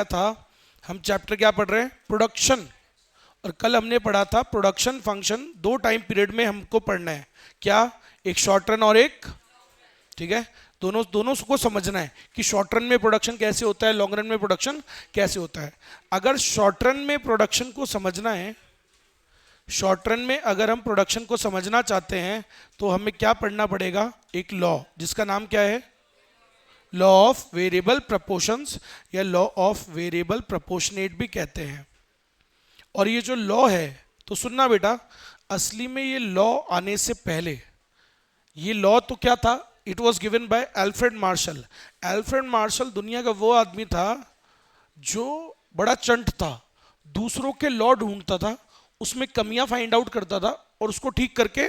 था। हम चैप्टर क्या पढ़ रहे हैं? प्रोडक्शन। और कल हमने पढ़ा था प्रोडक्शन फंक्शन दो टाइम पीरियड में हमको पढ़ना है। क्या? एक शॉर्ट रन और एक, ठीक है, दोनों दोनों को समझना है कि शॉर्ट रन में प्रोडक्शन कैसे होता है, लॉन्ग रन में प्रोडक्शन कैसे होता है। अगर शॉर्ट रन में प्रोडक्शन को समझना है, शॉर्ट रन में अगर हम प्रोडक्शन को समझना चाहते हैं तो हमें क्या पढ़ना पड़ेगा? एक लॉ जिसका नाम क्या है? लॉ ऑफ वेरिएबल प्रपोर्शंस या लॉ ऑफ वेरिएबल प्रपोर्शनेट भी कहते हैं। और ये जो लॉ है, तो सुनना बेटा, असली में ये लॉ आने से पहले ये लॉ तो क्या था? It was given by Alfred Marshall. Alfred Marshall दुनिया का वो आदमी था जो बड़ा चंट था, दूसरों के लॉ ढूंढता था, उसमें कमियां फाइंड आउट करता था और उसको ठीक करके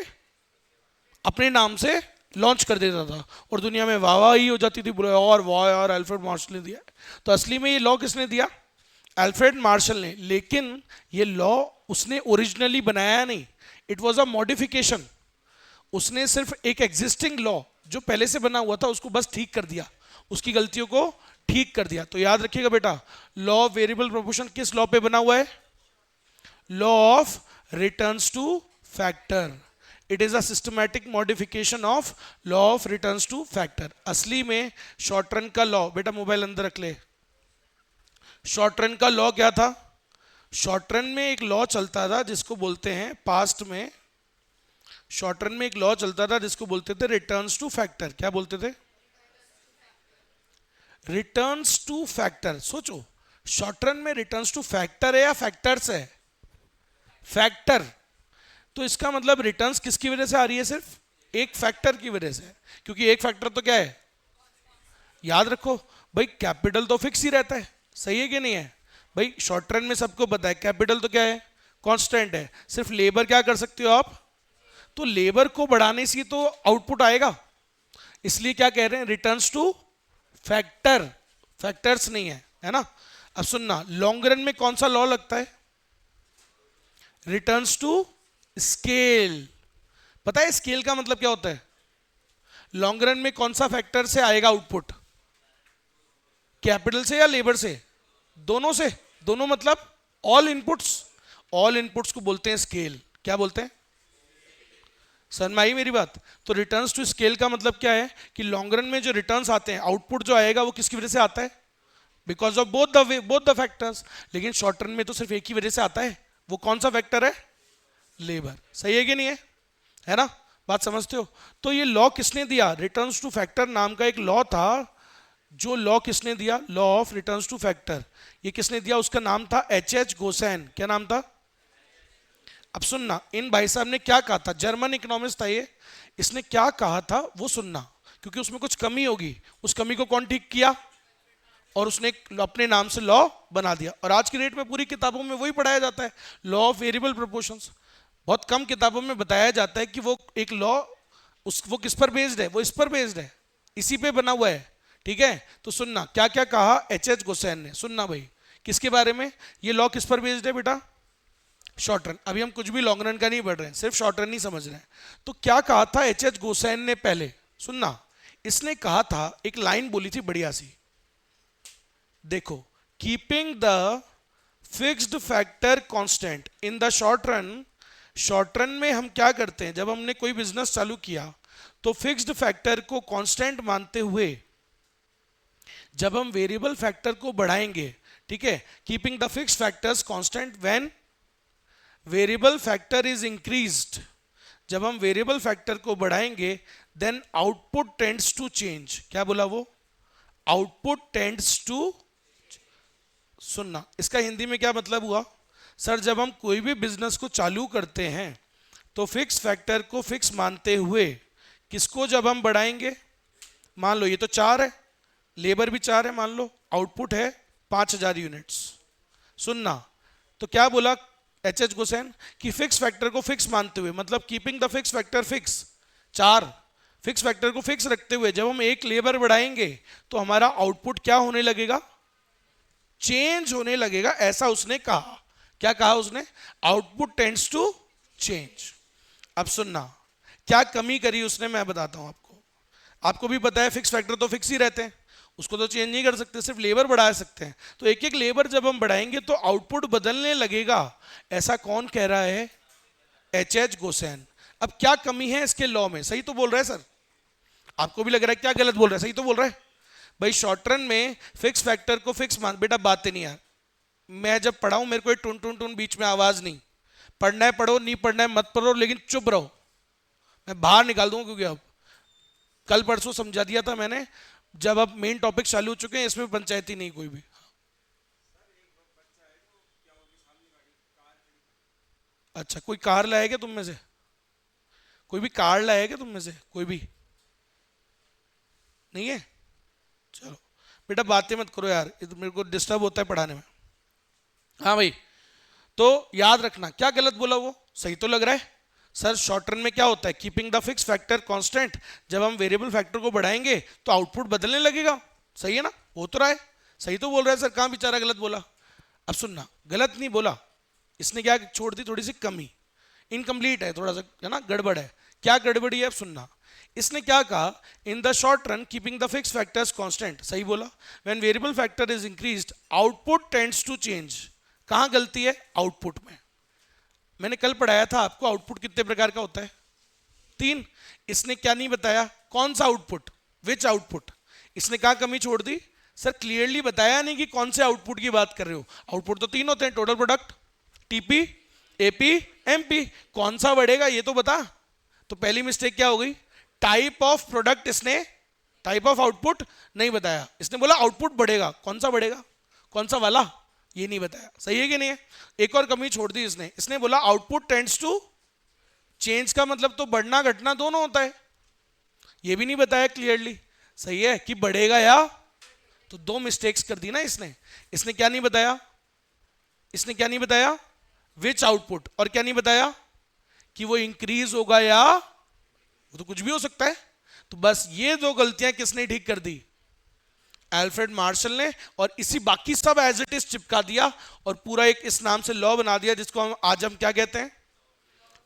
अपने नाम से लॉन्च कर देता था और दुनिया में वाह ही हो जाती थी, बोले और वाह यार अल्फ्रेड मार्शल ने दिया। तो असली में ये लॉ किसने दिया? अल्फ्रेड मार्शल ने। लेकिन ये लॉ उसने ओरिजिनली बनाया नहीं, इट वॉज अ मॉडिफिकेशन। उसने सिर्फ एक एग्जिस्टिंग लॉ जो पहले से बना हुआ था उसको बस ठीक कर दिया, उसकी गलतियों को ठीक कर दिया। तो याद रखिएगा बेटा, लॉ ऑफ वेरिएबल प्रोपोर्शन किस लॉ पे बना हुआ है? Law of returns two factor. It is a systematic modification of law of returns two factor. असली में शॉर्ट रन का लॉ, बेटा मोबाइल अंदर रख ले, शॉर्ट रन का लॉ क्या था? शॉर्ट रन में एक लॉ चलता था जिसको बोलते हैं, पास्ट में शॉर्ट रन में एक लॉ चलता था जिसको बोलते थे रिटर्न्स टू फैक्टर। क्या बोलते थे? Returns two factor. सोचो, शॉर्ट रन में रिटर्न्स टू फैक्टर है या फैक्टर्स है? फैक्टर। तो इसका मतलब रिटर्न्स किसकी वजह से आ रही है? सिर्फ एक फैक्टर की वजह से। क्योंकि एक फैक्टर तो क्या है? याद रखो भाई, कैपिटल तो फिक्स ही रहता है, सही है कि नहीं है भाई? शॉर्ट रन में सबको पता है कैपिटल तो क्या है? कांस्टेंट है। सिर्फ लेबर क्या कर सकते हो आप? तो लेबर को बढ़ाने से तो आउटपुट आएगा, इसलिए क्या कह रहे हैं? रिटर्न्स टू फैक्टर, फैक्टर्स नहीं है, है ना। अब सुनना, लॉन्ग रन में कौन सा लॉ लगता है? Returns to scale. पता है स्केल का मतलब क्या होता है? लॉन्ग रन में कौन सा फैक्टर से आएगा आउटपुट? कैपिटल से या लेबर से? दोनों से। दोनों मतलब ऑल इनपुट्स। ऑल इनपुट्स को बोलते हैं स्केल। क्या बोलते हैं? समझ में आई मेरी बात? तो रिटर्न्स टू स्केल का मतलब क्या है कि लॉन्ग रन में जो रिटर्न्स आते हैं, आउटपुट जो आएगा वो किसकी वजह से आता है? Because of both the factors. लेकिन शॉर्ट रन में तो सिर्फ एक ही वजह से आता है, वो कौन सा फैक्टर है? लेबर। सही है कि नहीं है ना? बात समझते हो? तो ये लॉ किसने दिया? रिटर्न्स टू फैक्टर नाम का एक लॉ था, जो लॉ किसने दिया? Law of returns two factor. ये किसने दिया? उसका नाम था एच गोसेन। क्या नाम था? अब सुनना, इन भाई साहब ने क्या कहा था, जर्मन इकोनॉमिस्ट था ये, इसने क्या कहा था वो सुनना, क्योंकि उसमें कुछ कमी होगी, उस कमी को कौन ठीक किया? और उसने अपने नाम से लॉ बना दिया। और आज की डेट में पूरी किताबों में वही पढ़ाया जाता है, लॉ ऑफ वेरिएबल प्रोपोर्शंस। बहुत कम किताबों में बताया जाता है कि वो एक लॉ वो किस पर बेस्ड है, वो इस पर बेस्ड है, इसी पे बना हुआ है, ठीक है। तो सुनना क्या क्या कहा एच गोसेन ने, सुनना भाई, किसके बारे में? ये लॉ किस पर बेस्ड है बेटा? Short run. अभी हम कुछ भी लॉन्ग रन का नहीं पढ़ रहे हैं, सिर्फ शॉर्ट रन ही समझ रहे हैं। तो क्या कहा था एच गोसेन ने? पहले सुनना, इसने कहा था, एक लाइन बोली थी बढ़िया सी, देखो, keeping the fixed factor constant in the short run. Short run में हम क्या करते हैं, जब हमने कोई बिजनेस चालू किया तो फिक्स्ड फैक्टर को कांस्टेंट मानते हुए जब हम वेरिएबल फैक्टर को बढ़ाएंगे, ठीक है, keeping the fixed factors constant when variable factor is increased. जब हम वेरिएबल फैक्टर को बढ़ाएंगे then output tends to change. क्या बोला वो? Output tends to. सुनना, इसका हिंदी में क्या मतलब हुआ? सर, जब हम कोई भी बिजनेस को चालू करते हैं तो फिक्स फैक्टर को फिक्स मानते हुए किसको जब हम बढ़ाएंगे, मान लो ये तो 4 है, लेबर भी 4 है, मान लो आउटपुट है 5000 यूनिट्स। सुनना, तो क्या बोला एच गोसेन कि फिक्स फैक्टर को फिक्स मानते हुए, मतलब keeping the fix factor fix, 4 fix factor को फिक्स रखते हुए जब हम एक लेबर बढ़ाएंगे तो हमारा आउटपुट क्या होने लगेगा? चेंज होने लगेगा, ऐसा उसने कहा। क्या कहा उसने? Output tends to change. अब सुनना, क्या कमी करी उसने, मैं बताता हूं आपको। आपको भी पता है फिक्स फैक्टर तो फिक्स ही रहते हैं, उसको तो चेंज नहीं कर सकते, सिर्फ लेबर बढ़ा सकते हैं। तो एक एक लेबर जब हम बढ़ाएंगे तो आउटपुट बदलने लगेगा, ऐसा कौन कह रहा है? H Gaussian. अब क्या कमी है इसके लॉ में? सही तो बोल रहा है सर, आपको भी लग रहा है क्या गलत बोल रहा है? सही तो बोल रहा है भाई। शॉर्ट रन में फिक्स फैक्टर को फिक्स मान, बेटा बातें नहीं यार, मैं जब पढ़ा हूं मेरे को टुन टुन टुन बीच में आवाज नहीं, पढ़ना है पढ़ो, नहीं पढ़ना है मत पढ़ो, लेकिन चुप रहो, मैं बाहर निकाल दूंगा। क्योंकि अब कल परसों समझा दिया था मैंने, जब अब मेन टॉपिक चालू हो चुके हैं इसमें पंचायती नहीं कोई भी। अच्छा, कोई कार लाया क्या तुम में से? कोई भी कार लाया क्या तुम में से? कोई भी नहीं है? चलो बेटा बातें मत करो यार, ये तो मेरे को डिस्टर्ब होता है पढ़ाने में। हाँ भाई, तो याद रखना क्या गलत बोला वो? सही तो लग रहा है सर। शॉर्ट रन में क्या होता है? Keeping the fix factor constant. जब हम वेरिएबल फैक्टर को बढ़ाएंगे तो आउटपुट बदलने लगेगा। सही है ना? हो तो रहा है, सही तो बोल रहा है सर, कहां बेचारा गलत बोला? अब सुनना, गलत नहीं बोला, इसने क्या छोड़ दी? थोड़ी सी कमी, इनकम्प्लीट है, थोड़ा सा है ना, गड़बड़ है। क्या गड़बड़ी है अब सुनना। इसने क्या कहा? In the short run keeping the fix factors constant, सही बोला। When variable factor is increased output tends to change. कहां गलती है? आउटपुट में। मैंने कल पढ़ाया था आपको आउटपुट कितने प्रकार का होता है? 3। इसने क्या नहीं बताया? कौन सा आउटपुट? विच आउटपुट? इसने कहा कमी छोड़ दी? सर क्लियरली बताया नहीं कि कौन से आउटपुट की बात कर रहे हो। आउटपुट तो 3 होते हैं, total product, TP, AP, MP. कौन सा बढ़ेगा ये तो बता। तो पहली मिस्टेक क्या हो गई? टाइप ऑफ प्रोडक्ट, इसने टाइप ऑफ आउटपुट नहीं बताया। इसने बोला आउटपुट बढ़ेगा, कौन सा बढ़ेगा, कौन सा वाला, ये नहीं बताया। सही है कि नहीं है? एक और कमी छोड़ दी इसने। इसने बोला आउटपुट टेंड्स टू चेंज, का मतलब तो बढ़ना घटना दोनों होता है, ये भी नहीं बताया क्लियरली। सही है कि बढ़ेगा या, तो 2 मिस्टेक्स कर दी ना इसने। इसने क्या नहीं बताया? इसने क्या नहीं बताया? विच आउटपुट। और क्या नहीं बताया? कि वो इंक्रीज होगा या, वो तो कुछ भी हो सकता है। तो बस ये 2 गलतियां किसने ठीक कर दी? अल्फ्रेड मार्शल ने। और इसी बाकी सब एज इट इज चिपका दिया और पूरा एक इस नाम से लॉ बना दिया, जिसको हम आज हम क्या कहते हैं?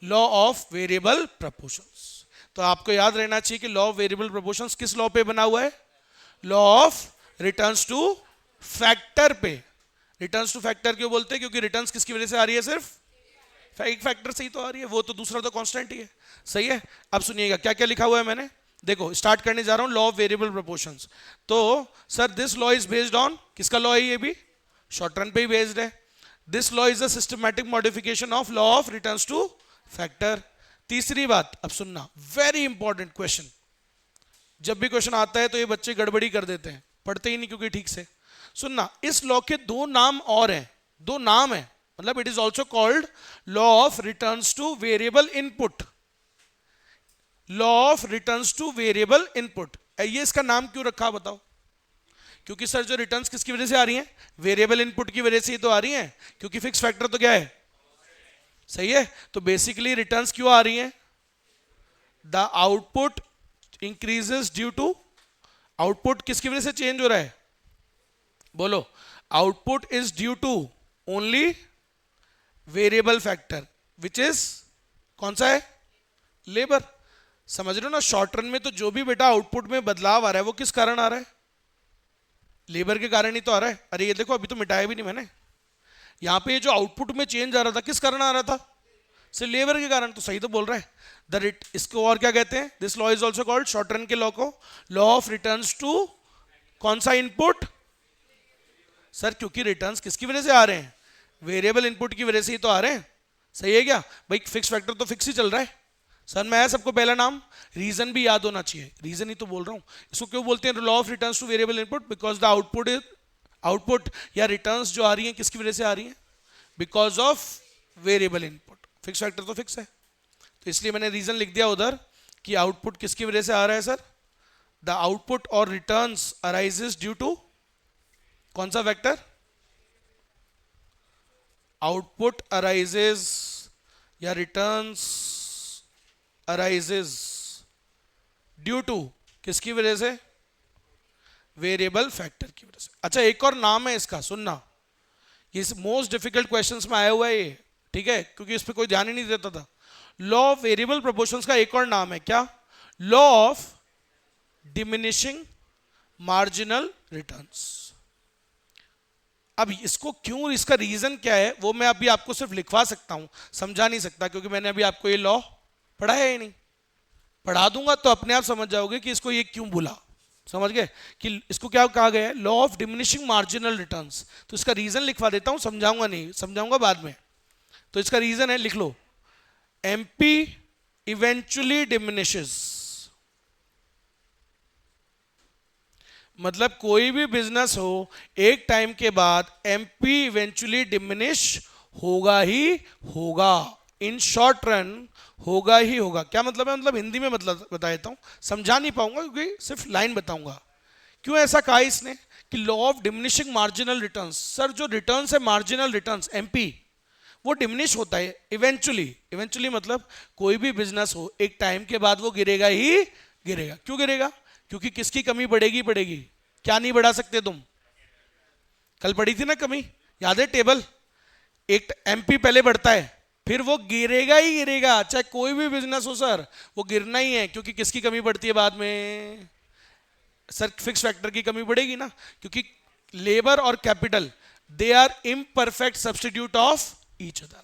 Law of variable proportions. तो आपको याद रहना चाहिए कि लॉ ऑफ वेरिएबल प्रोपोर्शंस किस लॉ पे बना हुआ है? Law of returns two factor पे। रिटर्न्स टू फैक्टर क्यों बोलते हैं? क्योंकि रिटर्न्स किसकी वजह से आ रही है? सिर्फ एक फैक्टर से ही तो आ रही है, वो तो दूसरा तो कांस्टेंट ही है। सही है? अब सुनिएगा क्या क्या लिखा हुआ है मैंने। देखो स्टार्ट करने जा रहा हूं लॉ ऑफ वेरिएबल प्रोपोर्शंस। तो sir this law is based on, किसका लॉ है? ये भी शॉर्ट रन पे ही बेस्ड है। This law is a systematic modification of law of returns two factor. तीसरी बात, अब सुनना, वेरी इंपॉर्टेंट क्वेश्चन। जब भी क्वेश्चन आता है तो ये बच्चे गड़बड़ी कर देते हैं, पढ़ते ही नहीं क्योंकि ठीक से। सुनना, इस लॉ के 2 नाम और हैं, 2 नाम है, मतलब it is also called law of returns two variable input. Law of returns two variable input, ये इसका नाम क्यों रखा बताओ? क्योंकि सर जो रिटर्न्स किसकी वजह से आ रही हैं? वेरिएबल इनपुट की वजह से ही तो आ रही हैं, क्योंकि फिक्स फैक्टर तो क्या है? सही है? तो बेसिकली रिटर्न्स क्यों आ रही हैं? The output increases due to, output किसकी वजह से चेंज हो रहा है? बोलो। Output is due to only variable factor which is, कौन सा है? लेबर। समझ रहे हो ना? शॉर्ट रन में तो जो भी बेटा आउटपुट में बदलाव आ रहा है वो किस कारण आ रहा है? लेबर के कारण ही तो आ रहा है। अरे ये देखो अभी तो मिटाया भी नहीं मैंने, यहां पे जो आउटपुट में चेंज आ रहा था किस कारण आ रहा था? सिर्फ लेबर के कारण। तो सही तो बोल रहा है। इसको और क्या कहते हैं? This law is also called, short run के लॉ को, लॉ ऑफ रिटर्न्स टू कौन सा इनपुट? सर क्योंकि रिटर्न्स किसकी वजह से आ रहे हैं? वेरिएबल इनपुट की वजह से ही तो आ रहे हैं। सही है क्या भाई? फिक्स फैक्टर तो फिक्स ही चल रहा है। सर मैं सबको पहला नाम, रीजन भी याद होना चाहिए, रीजन ही तो बोल रहा हूं। इसको क्यों बोलते हैं law of returns two variable input? Because the output या रिटर्न्स जो आ रही हैं किसकी वजह से आ रही हैं? Because of variable input. Fix factor तो फिक्स है, तो इसलिए मैंने रीजन लिख दिया उधर कि आउटपुट किसकी वजह से आ रहा है सर? द आउटपुट और रिटर्न्स अराइजेस ड्यू टू कौन सा फैक्टर? आउटपुट अराइजेस या रिटर्न्स अराइजेस ड्यू टू किसकी वजह से? वेरिएबल फैक्टर की वजह से। अच्छा एक और नाम है इसका, सुनना, ये मोस्ट डिफिकल्ट क्वेश्चंस में आया हुआ है ये, ठीक है, क्योंकि इस पे कोई ध्यान ही नहीं देता था। लॉ ऑफ वेरिएबल प्रोपोर्शंस का एक और नाम है क्या? Law of diminishing marginal returns. अब इसको क्यों, इसका रीजन क्या है वो मैं अभी आपको सिर्फ लिखवा सकता हूं, समझा नहीं सकता, क्योंकि मैंने अभी आपको ये लॉ पढ़ाया ही नहीं। पढ़ा दूंगा तो अपने आप समझ जाओगे कि इसको ये क्यों बोला। समझ गए कि इसको क्या कहा गया है, law of diminishing marginal returns. तो इसका रीजन लिखवा देता हूं, समझाऊंगा नहीं, समझाऊंगा बाद में। तो इसका रीजन है, लिख लो, एमपी इवेंचुअली डिमिनिशेस। मतलब कोई भी बिजनेस हो, एक टाइम के बाद एमपी इवेंचुअली डिमिनिश होगा ही होगा। इन शॉर्ट रन होगा ही होगा। क्या मतलब है, मतलब हिंदी में मतलब बता देता हूं, समझा नहीं पाऊंगा क्योंकि सिर्फ लाइन बताऊंगा। क्यों ऐसा कहा इसने कि law of diminishing marginal returns. Sir जो रिटर्न्स है मार्जिनल रिटर्न्स एमपी, वो डिमिनिश होता है इवेंचुअली। इवेंचुअली मतलब कोई भी बिजनेस हो, एक टाइम के बाद वो गिरेगा ही गिरेगा। क्यों गिरेगा, क्योंकि किसकी कमी बढ़ेगी बढ़ेगी। क्या नहीं बढ़ा सकते तुम, कल पढ़ी थी ना कमी, याद है टेबल। एक एमपी पहले बढ़ता है, फिर वो गिरेगा ही गिरेगा। चाहे कोई भी बिजनेस हो सर, वो गिरना ही है, क्योंकि किसकी कमी बढ़ती है बाद में, सर फिक्स फैक्टर की कमी बढ़ेगी ना। क्योंकि लेबर और capital they are imperfect substitute of each other.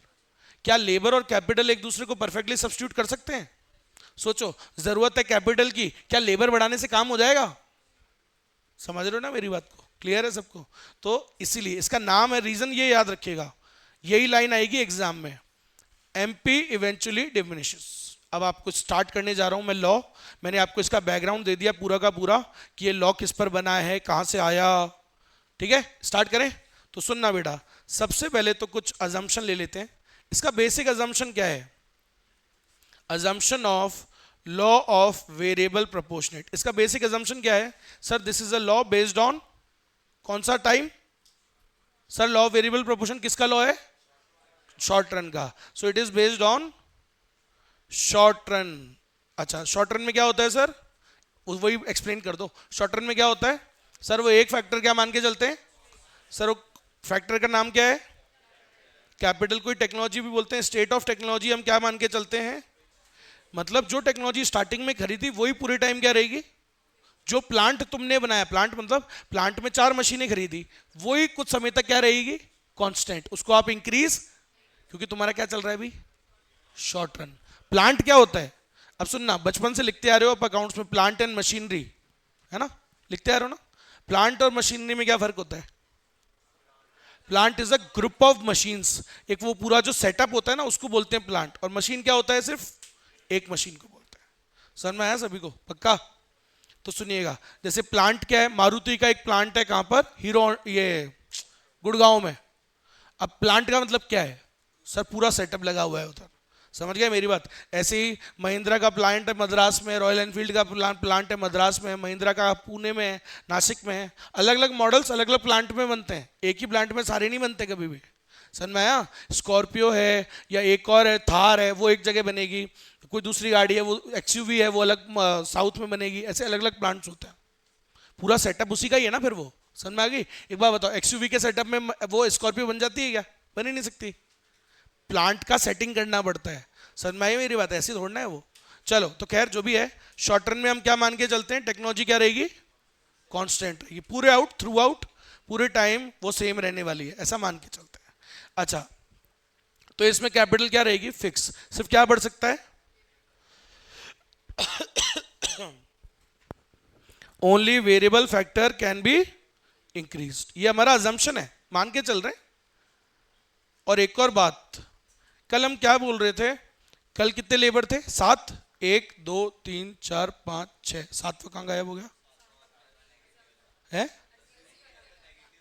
क्या लेबर और कैपिटल एक दूसरे को परफेक्टली सब्स्टिट्यूट कर सकते हैं? सोचो, जरूरत है कैपिटल की, क्या लेबर बढ़ाने से काम हो जाएगा? समझ रहे हो ना मेरी बात को, क्लियर है सबको? तो इसीलिए इसका नाम है, रीजन ये याद रखिएगा, यही लाइन आएगी एग्जाम में, एमपी इवेंचुअली डिमिनिशेस। अब आपको स्टार्ट करने जा रहा हूं मैं लॉ। मैंने आपको इसका बैकग्राउंड दे दिया पूरा का पूरा कि ये लॉ किस पर बना है, कहां से आया। ठीक है, स्टार्ट करें। तो सुनना बेटा, सबसे पहले तो कुछ अजम्पशन ले लेते हैं। इसका बेसिक अजम्पशन क्या है, assumption of law of variable proportionate. इसका बेसिक अजम्पशन क्या है sir? This is a law based on कौन सा time sir? Law of variable proportion किसका लॉ है? शॉर्ट रन का। So it is based on short run. अच्छा, short run में क्या होता है सर? वही एक्सप्लेन कर दो। शॉर्ट रन में क्या होता है सर? वो एक फैक्टर क्या मान के चलते हैं सर? वो फैक्टर का नाम क्या है? कैपिटल। कोई टेक्नोलॉजी भी बोलते हैं, स्टेट ऑफ टेक्नोलॉजी हम क्या मान के चलते हैं? मतलब जो टेक्नोलॉजी स्टार्टिंग में खरीदी वही पूरे टाइम क्या रहेगी। जो प्लांट तुमने बनाया, प्लांट मतलब प्लांट में 4 मशीनें खरीदी, वही कुछ समय तक क्या रहेगी, कांस्टेंट। उसको आप इंक्रीज, क्योंकि तुम्हारा क्या चल रहा है अभी, शॉर्ट रन। प्लांट क्या होता है, अब सुनना, बचपन से लिखते आ रहे हो आप अकाउंट्स में, प्लांट एंड मशीनरी, है ना, लिखते आ रहे हो ना। प्लांट और मशीनरी में क्या फर्क होता है? Plant is a group of machines. एक वो पूरा जो सेटअप होता है ना, उसको बोलते हैं प्लांट। और मशीन क्या होता है? सिर्फ एक मशीन को बोलते हैं। समझ में आया सभी को? पक्का? तो सुनिएगा, जैसे प्लांट क्या है, मारुति का एक प्लांट है, कहां पर? हीरो, ये गुड़गांव में। अब प्लांट का मतलब क्या है सर? पूरा सेटअप लगा हुआ है उधर। समझ गए मेरी बात? ऐसे ही महिंद्रा का प्लांट है मद्रास में, रॉयल एनफील्ड का प्लांट है मद्रास में, महिंद्रा का पुणे में है, नासिक में है। अलग अलग मॉडल्स अलग अलग प्लांट में बनते हैं, एक ही प्लांट में सारे नहीं बनते कभी भी। समझ में आया? स्कॉर्पियो है या एक और है थार है, वो एक जगह बनेगी। कोई दूसरी गाड़ी है, वो एक्सयूवी है, वो अलग साउथ में बनेगी। ऐसे अलग अलग प्लांट्स होते हैं, पूरा सेटअप उसी का ही है ना। फिर वो समझ में आ गई? एक बात बताओ, एक्सयूवी के सेटअप में वो स्कॉर्पियो बन जाती है क्या? बन ही नहीं सकती। प्लांट का सेटिंग करना पड़ता है। समझ में आई मेरी बात? ऐसी थोड़ना है वो। चलो, तो खैर जो भी है, शॉर्ट रन में हम क्या मान के चलते हैं? टेक्नोलॉजी क्या रहेगी? कांस्टेंट रहेगी। पूरे आउट, थ्रू आउट, पूरे टाइम वो सेम रहने वाली है, ऐसा मान के चलते हैं। अच्छा, तो इसमें कैपिटल क्या रहेगी? फिक्स। सिर्फ क्या बढ़ सकता है? Only variable factor can be increase. ये हमारा अजम्पशन है, मान के चल रहे हैं। और एक और बात, कल हम क्या बोल रहे थे? कल कितने लेबर थे? 7। 1 2 3 4 5 6, 7वां कहां गायब हो गया है?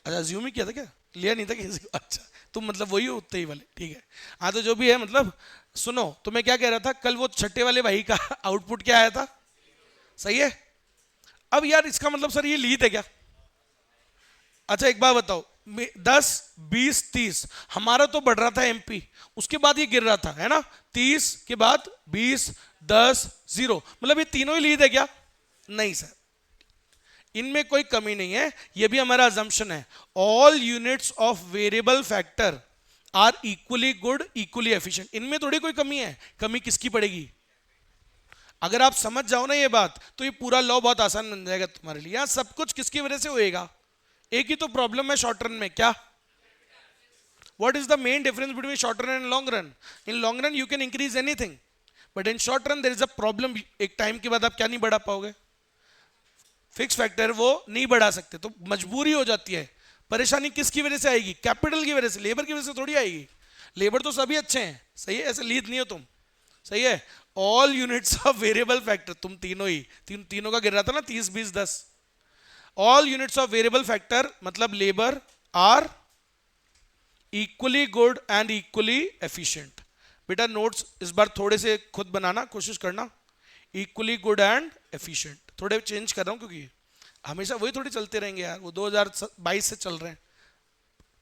अच्छा, अज्यूम ही किया था क्या? लिया नहीं था किसी को? अच्छा, तुम मतलब वही हो, उतने ही वाले। ठीक है, हाँ। तो जो भी है, मतलब सुनो, तो मैं क्या कह रहा था, कल वो छठे वाले भाई का आउटपुट क्या आया था? सही है। अब यार इसका मतलब सर ये लीड है क्या? अच्छा एक बात बताओ, 10 20 30 हमारा तो बढ़ रहा था एमपी, उसके बाद ये गिर रहा था, है ना? 30 के बाद 20 10 0, मतलब ये तीनों ही लीड है क्या? नहीं सर, इनमें कोई कमी नहीं है। ये भी हमारा अजम्पशन है। All units of variable factor are equally good, equally efficient. इनमें थोड़ी कोई कमी है। कमी किसकी पड़ेगी? अगर आप समझ जाओ ना ये बात, तो ये पूरा लॉ बहुत आसान बन जाएगा तुम्हारे लिए। यहाँ सब कुछ किसकी वजह से होएगा, एक ही तो प्रॉब्लम है शॉर्ट रन में, क्या? What is the main difference between short run and long run? In long run you can increase anything, but in short run there is a problem. एक टाइम के बाद आप क्या नहीं बढ़ा पाओगे, फिक्स फैक्टर वो नहीं बढ़ा सकते, तो मजबूरी हो जाती है। परेशानी किसकी वजह से आएगी, कैपिटल की वजह से, लेबर की वजह से थोड़ी आएगी। लेबर तो सभी अच्छे हैं, सही है, ऐसे लीड नहीं हो तुम, सही है। All units of variable factor, तुम तीनों ही तीनों का गिर रहा था ना 30 20 10। All units of variable factor मतलब labour are equally good and equally efficient. बेटा नोट्स इस बार थोड़े से खुद बनाना कोशिश करना, इक्वली गुड एंड एफिशिएंट। थोड़े चेंज कर रहा हूं क्योंकि हमेशा वही थोड़ी चलते रहेंगे यार, वो 2022 से चल रहे हैं।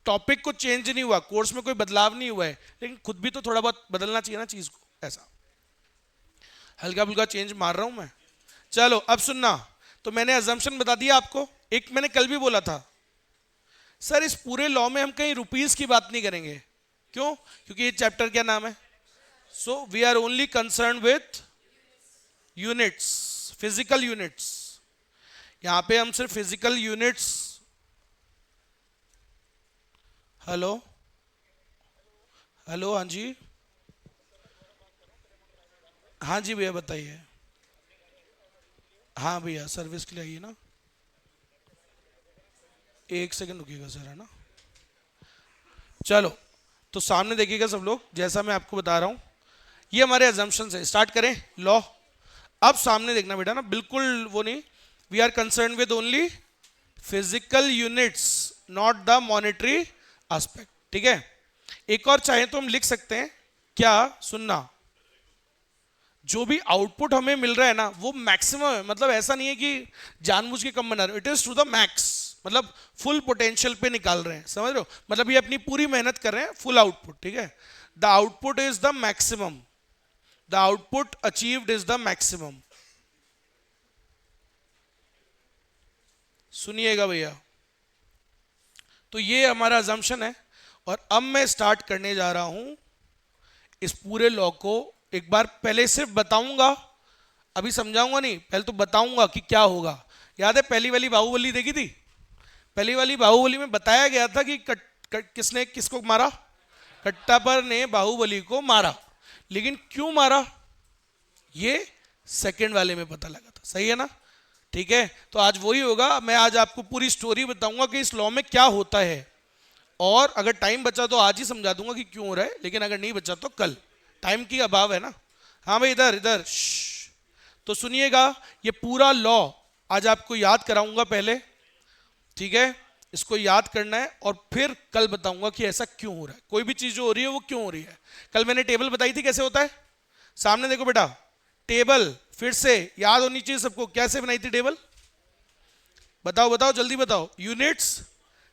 टॉपिक को चेंज नहीं हुआ, कोर्स में कोई बदलाव नहीं हुआ है, लेकिन खुद भी तो थोड़ा बहुत बदलना चाहिए ना चीज को, ऐसा हल्का फुल्का चेंज मार रहा हूं मैं। चलो अब सुनना, तो मैंने अजम्पशन बता दिया आपको। एक मैंने कल भी बोला था सर इस पूरे लॉ में हम कहीं रुपीस की बात नहीं करेंगे, क्यों? क्योंकि ये चैप्टर क्या नाम है, so we are only concern with units, physical units. यहां पे हम सिर्फ फिजिकल यूनिट्स, हेलो हेलो, हाँ जी, हाँ जी भैया बताइए। हाँ भैया सर्विस के लिए आइए ना, एक सेकंड रुकिएगा सर, है ना। चलो तो सामने देखिएगा सब लोग, जैसा मैं आपको बता रहा हूं ये हमारे अजम्पशन है। स्टार्ट करें लॉ। अब सामने देखना बेटा ना, बिल्कुल वो नहीं, we are concern with only physical units not the monetary aspect, ठीक है। एक और चाहे तो हम लिख सकते हैं, क्या सुनना, जो भी आउटपुट हमें मिल रहा है ना वो मैक्सिमम है, मतलब ऐसा नहीं है कि जानबूझ के कम बना रहे हो, it is to the max, मतलब फुल पोटेंशियल पे निकाल रहे हैं, समझ रहे हो, मतलब ये अपनी पूरी मेहनत कर रहे हैं, फुल आउटपुट, ठीक है। The output is the maximum, the output achieved is the maximum. सुनिएगा भैया, तो ये हमारा अजम्पशन है। और अब मैं स्टार्ट करने जा रहा हूं इस पूरे लॉ को। एक बार पहले सिर्फ बताऊंगा, अभी समझाऊंगा नहीं, पहले तो बताऊंगा कि क्या होगा। याद है पहली वाली बाहुबली देखी थी, पहली वाली बाहुबली में बताया गया था कि किसने किसको मारा, कट्टापर ने बाहुबली को मारा, लेकिन क्यों मारा ये सेकंड वाले में पता लगा था, सही है ना, ठीक है। तो आज वही होगा, मैं आज आपको पूरी स्टोरी बताऊंगा कि इस लॉ में क्या होता है, और अगर टाइम बचा तो आज ही समझा दूंगा कि क्यों हो रहा है, लेकिन अगर नहीं बचा तो कल, टाइम की अभाव है ना। हाँ भाई इधर इधर, तो सुनिएगा, ये पूरा लॉ आज आपको याद कराऊंगा पहले, ठीक है, इसको याद करना है और फिर कल बताऊंगा कि ऐसा क्यों हो रहा है, कोई भी चीज जो हो रही है वो क्यों हो रही है। कल मैंने टेबल बताई थी कैसे होता है, सामने देखो बेटा, टेबल फिर से याद होनी चाहिए सबको, कैसे बनाई थी टेबल, बताओ बताओ जल्दी बताओ। यूनिट्स,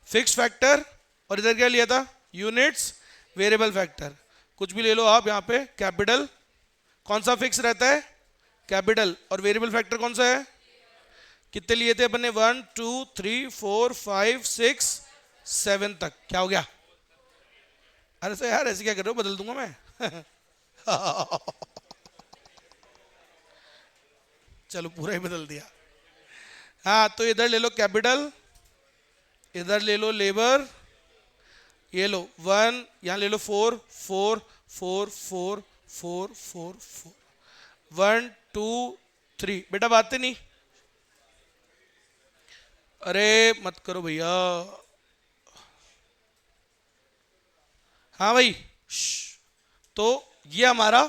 फिक्स फैक्टर, और इधर क्या लिया था, यूनिट्स, वेरिएबल फैक्टर, कुछ भी ले लो आप। यहाँ पे कैपिटल कौन सा फिक्स रहता है, कैपिटल, और वेरिएबल फैक्टर कौन सा है, कितने लिए थे अपन ने, 1 2 3 4 5 6 7 तक, क्या हो गया, अरे सर यार ऐसे क्या कर रहे हो, बदल दूंगा मैं चलो पूरा ही बदल दिया। हाँ तो इधर ले लो कैपिटल, इधर ले लो लेबर, ये लो 1, यहाँ ले लो 4 4 4 4 4 4 4, 1 2 3, बेटा बातें नहीं, अरे मत करो भैया, हाँ भाई तो ये हमारा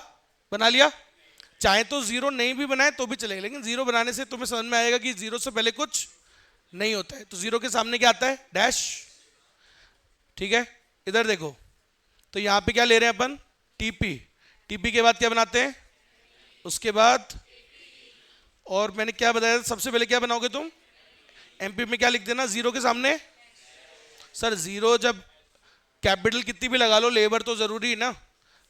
बना लिया। चाहे तो जीरो नहीं भी बनाए तो भी चलेगा, लेकिन जीरो बनाने से तुम्हें समझ में आएगा कि जीरो से पहले कुछ नहीं होता है, तो जीरो के सामने क्या आता है, डैश, ठीक है। इधर देखो, तो यहां पे क्या ले रहे हैं अपन, टीपी, टीपी के बाद क्या बनाते हैं, उसके बाद, और मैंने क्या बताया था, सबसे पहले क्या बनाओगे तुम, एमपी में क्या लिख देना जीरो के सामने, सर जीरो जब कैपिटल कितनी भी लगा लो, लेबर तो जरूरी है ना,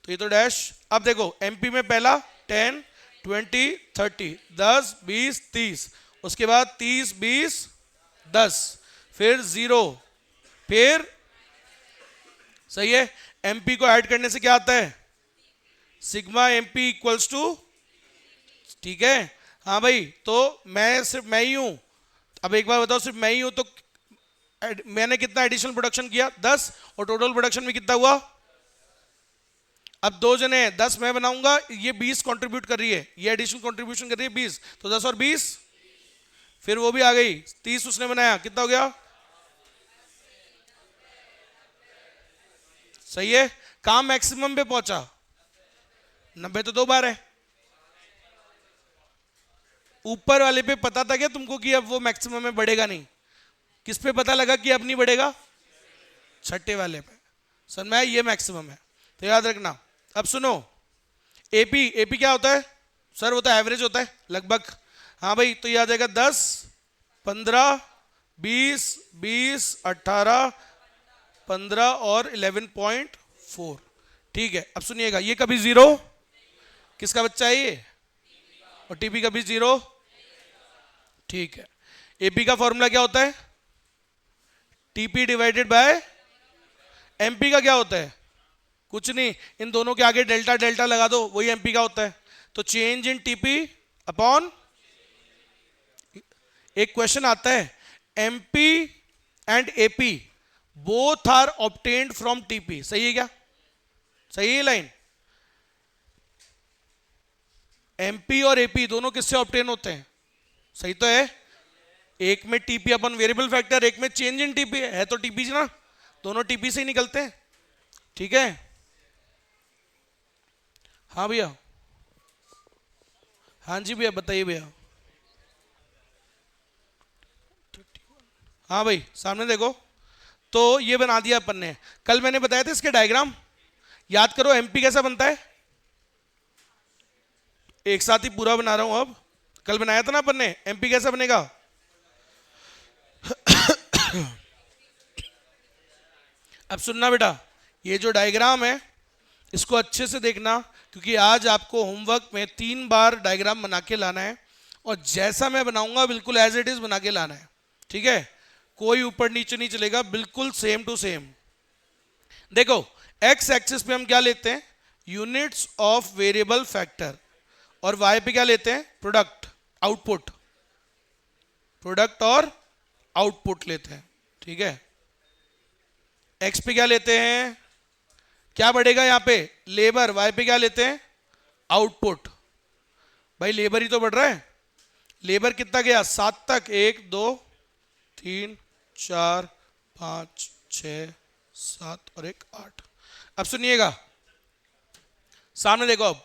तो ये तो डैश। अब देखो एमपी में पहला 10 20 30, 10 20 30, उसके बाद 30 20 10, फिर जीरो, फिर सही है, एमपी को ऐड करने से क्या आता है, सिग्मा एमपी इक्वल्स टू ठीक है। हाँ भाई, तो मैं सिर्फ मैं ही हूं। अब एक बार बताओ, सिर्फ मैं ही हूं तो मैंने कितना एडिशनल प्रोडक्शन किया? 10। और टोटल प्रोडक्शन में कितना हुआ? अब दो जने हैं, 10 मैं बनाऊंगा, ये 20 कंट्रीब्यूट कर रही है, ये एडिशनल कंट्रीब्यूशन कर रही है 20, तो 10 और 20, फिर वो भी आ गई 30 उसने बनाया, कितना हो गया? सही है। काम मैक्सिमम पे पहुंचा, 90 तो 2 बार है। ऊपर वाले पे पता था क्या तुमको कि अब वो मैक्सिमम में बढ़ेगा नहीं? किस पे पता लगा कि अब नहीं बढ़ेगा? छठे वाले पे। सर मैं ये मैक्सिमम है, तो याद रखना। अब सुनो, एपी, एपी क्या होता है सर? होता है एवरेज होता है लगभग। हाँ भाई, तो ये आ जाएगा 10, 15, 20, 20, 18, 15 और 11.4। ठीक है, अब सुनिएगा, ये कभी जीरो, किसका बच्चा है ये? और टीपी कभी जीरो। ठीक है, एपी का फॉर्मूला क्या होता है? टीपी डिवाइडेड बाय एमपी का क्या होता है? कुछ नहीं, इन दोनों के आगे डेल्टा डेल्टा लगा दो, वही एमपी का होता है। तो चेंज इन टीपी अपॉन, एक क्वेश्चन आता है, MP and AP both are obtained from TP, सही है क्या? सही है लाइन? एमपी और एपी दोनों किससे ऑब्टेन होते हैं? सही तो है। एक में टीपी अपन वेरिएबल फैक्टर, एक में चेंज इन टीपी है तो टीपी ना, दोनों टीपी से ही निकलते हैं। ठीक है। हाँ भैया, हाँ जी भैया, बताइए भैया। हाँ भाई, सामने देखो, तो ये बना दिया अपन ने। कल मैंने बताया था इसके डायग्राम, याद करो एमपी कैसा बनता है? एक साथ ही पूरा बना रहा हूं अब। कल बनाया था ना अपन ने, एमपी कैसा बनेगा? अब सुनना बेटा, ये जो डायग्राम है इसको अच्छे से देखना, क्योंकि आज आपको होमवर्क में 3 बार डायग्राम बना के लाना है, और जैसा मैं बनाऊंगा बिल्कुल एज इट इज बना के लाना है। ठीक है, कोई ऊपर नीचे नहीं चलेगा, बिल्कुल सेम टू सेम। देखो, एक्स एक्सिस पे हम क्या लेते हैं? यूनिट्स ऑफ वेरिएबल फैक्टर, और वाई पे क्या लेते हैं? प्रोडक्ट, आउटपुट, प्रोडक्ट और आउटपुट लेते हैं। ठीक है, एक्स पे क्या लेते हैं? क्या बढ़ेगा यहाँ पे? लेबर। वाई पे क्या लेते हैं? आउटपुट। भाई लेबर ही तो बढ़ रहा है। लेबर कितना गया? 7 तक, 1 2 3 4 5 6 7 और 1 8। अब सुनिएगा, सामने देखो। अब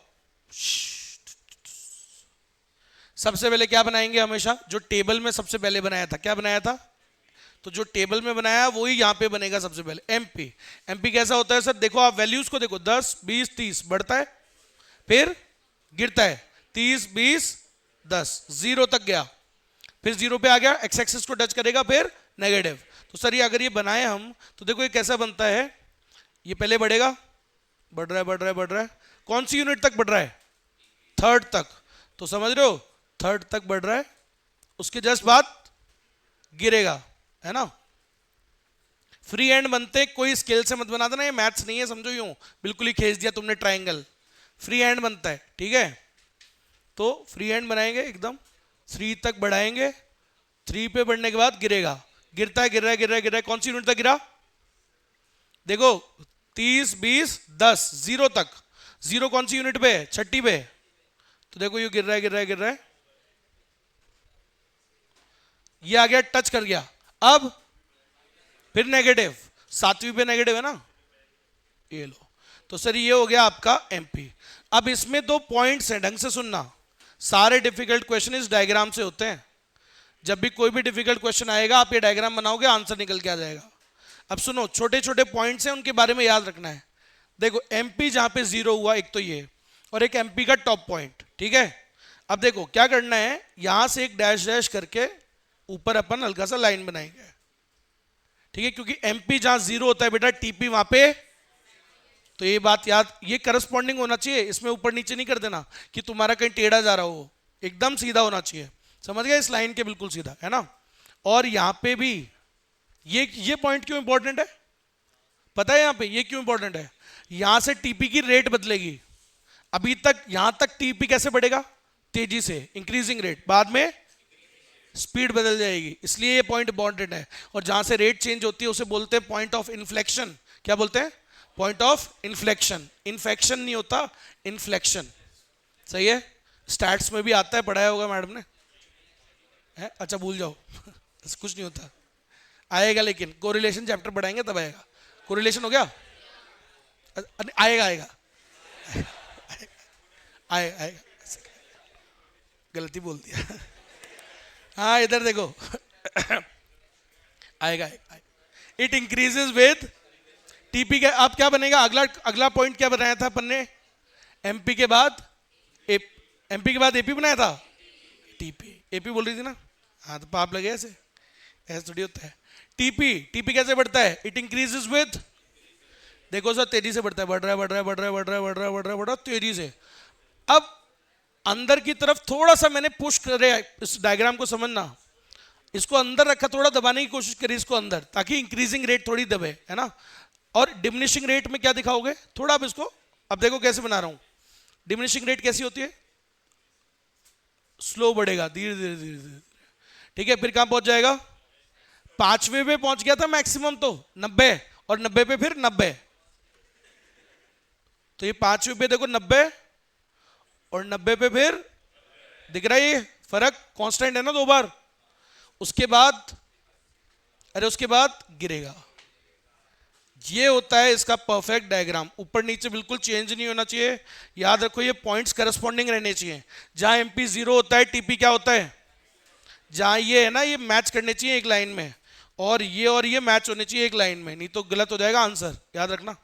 सबसे पहले क्या बनाएंगे? हमेशा जो टेबल में सबसे पहले बनाया था, क्या बनाया था? तो जो टेबल में बनाया वही यहां पे बनेगा सबसे पहले। एमपी, एमपी कैसा होता है सर? देखो आप वैल्यूज को देखो, 10 20 30 बढ़ता है, फिर गिरता है, 30 20 10, 0 तक गया, फिर 0 पे आ गया, एक्स एक्सिस को टच करेगा, फिर नेगेटिव। तो सर ये अगर ये बनाए हम, तो देखो ये कैसा बनता है, ये पहले बढ़ेगा, बढ़ रहा है बढ़ रहा है बढ़ रहा है, कौन सी यूनिट तक बढ़ रहा है? 3rd तक। तो समझ रहे हो, 3rd तक बढ़ रहा है, उसके जस्ट बाद गिरेगा, है ना? फ्री हैंड बनते, कोई स्केल से मत बना देना, ये मैथ्स नहीं है, समझो यूं बिल्कुल ही खींच दिया तुमने ट्रायंगल, फ्री हैंड बनता है। ठीक है, तो फ्री हैंड बनाएंगे एकदम, 3 तक बढ़ाएंगे, 3 पे बढ़ने के बाद गिरेगा, गिरता है, गिर रहा है गिर रहा है गिर रहा है, कौन सी यूनिट तक गिरा? देखो 30 20 10, 0 तक। 0 कौन सी यूनिट पे? 6ठी पे। तो देखो ये गिर रहा है गिर रहा है गिर रहा है, ये आ गया, टच कर गया, अब फिर नेगेटिव, 7वीं पे नेगेटिव है ना, ये लो। तो सर ये हो गया आपका एमपी। अब इसमें 2 पॉइंट्स हैं, ढंग से सुनना, सारे डिफिकल्ट क्वेश्चन इस डायग्राम से होते हैं। जब भी कोई भी डिफिकल्ट क्वेश्चन आएगा, आप ये डायग्राम बनाओगे, आंसर निकल के आ जाएगा। अब सुनो, छोटे छोटे पॉइंट्स हैं, उनके बारे में याद रखना है। देखो एमपी जहां पे 0 हुआ, एक तो ये, और एक एमपी का टॉप पॉइंट। ठीक है, अब देखो क्या करना है, यहां से एक डैश डैश करके ऊपर अपन हल्का सा लाइन बनाएंगे। ठीक है, क्योंकि एमपी जहां 0 होता है बेटा, टीपी वहां पे, तो ये बात याद, ये करस्पॉन्डिंग होना चाहिए, इसमें ऊपर नीचे नहीं कर देना कि तुम्हारा कहीं टेढ़ा जा रहा हो, एकदम सीधा होना चाहिए। समझ गए? इस लाइन के बिल्कुल सीधा, है ना? और यहां पे भी ये पॉइंट क्यों इंपॉर्टेंट है पता है? यहां पे ये क्यों इंपॉर्टेंट है? यहां से टीपी की रेट बदलेगी। अभी तक यहां तक टीपी कैसे बढ़ेगा? तेजी से, इंक्रीजिंग रेट, बाद में स्पीड बदल जाएगी, इसलिए ये पॉइंट इंपॉर्टेंट है। और जहां से रेट चेंज होती है उसे बोलते हैं पॉइंट ऑफ इन्फ्लेक्शन। क्या बोलते हैं? Point of inflection. इन्फेक्शन नहीं होता, इन्फ्लेक्शन। सही है, स्टैट्स में भी आता है, पढ़ाया होगा मैडम ने है? अच्छा भूल जाओ कुछ नहीं होता, आएगा, लेकिन कोरिलेशन चैप्टर पढ़ाएंगे तब आएगा। कोरिलेशन हो गया, आएगा आएगा आएगा आएगा, गलती बोल दिया हाँ इधर देखो आएगा आएगा। इट इंक्रीजेज विद टीपी का। अब क्या बनेगा? अगला अगला पॉइंट क्या बनाया था अपन ने? एमपी के बाद एमपी के बाद एपी बनाया था, टीपी। एपी बोल रही थी ना, हाँ तो पाप लगे ऐसे, ऐसे थोड़ी होता है। टीपी, टीपी कैसे बढ़ता है? इट इंक्रीजेज विद, देखो सर तेजी से बढ़ता है, बढ़ रहा है बढ़ रहा है बढ़ रहा है बढ़ रहा है बढ़ रहा है बढ़ रहा है बढ़ रहा है तेजी से। अब अंदर की तरफ थोड़ा सा मैंने पुश करे, इस डायग्राम को समझना, इसको अंदर रखा, थोड़ा दबाने की कोशिश करी इसको अंदर, ताकि इंक्रीजिंग रेट थोड़ी दबे, है ना। और डिमिनिशिंग रेट में क्या दिखाओगे? थोड़ा अब इसको, अब देखो कैसे बना रहा हूं। डिमिनिशिंग रेट कैसी होती है? स्लो बढ़ेगा, धीरे धीरे धीरे धीरे, ठीक है। फिर कहां पहुंच जाएगा? 5वें पे पहुंच गया था मैक्सिमम तो 90, और 90 पे फिर 90, तो ये 5वें पे देखो 90 और 90 पे फिर दिख रहा है ये फर्क, कांस्टेंट है ना 2 बार। उसके बाद, अरे उसके बाद गिरेगा। ये होता है इसका परफेक्ट डायग्राम, ऊपर नीचे बिल्कुल चेंज नहीं होना चाहिए। याद रखो ये पॉइंट्स करस्पॉन्डिंग रहने चाहिए। जहां एमपी 0 होता है, टीपी क्या होता है? जहां ये है ना, ये मैच करने चाहिए एक लाइन में, और ये मैच होने चाहिए एक लाइन में, नहीं तो गलत हो जाएगा आंसर, याद रखना।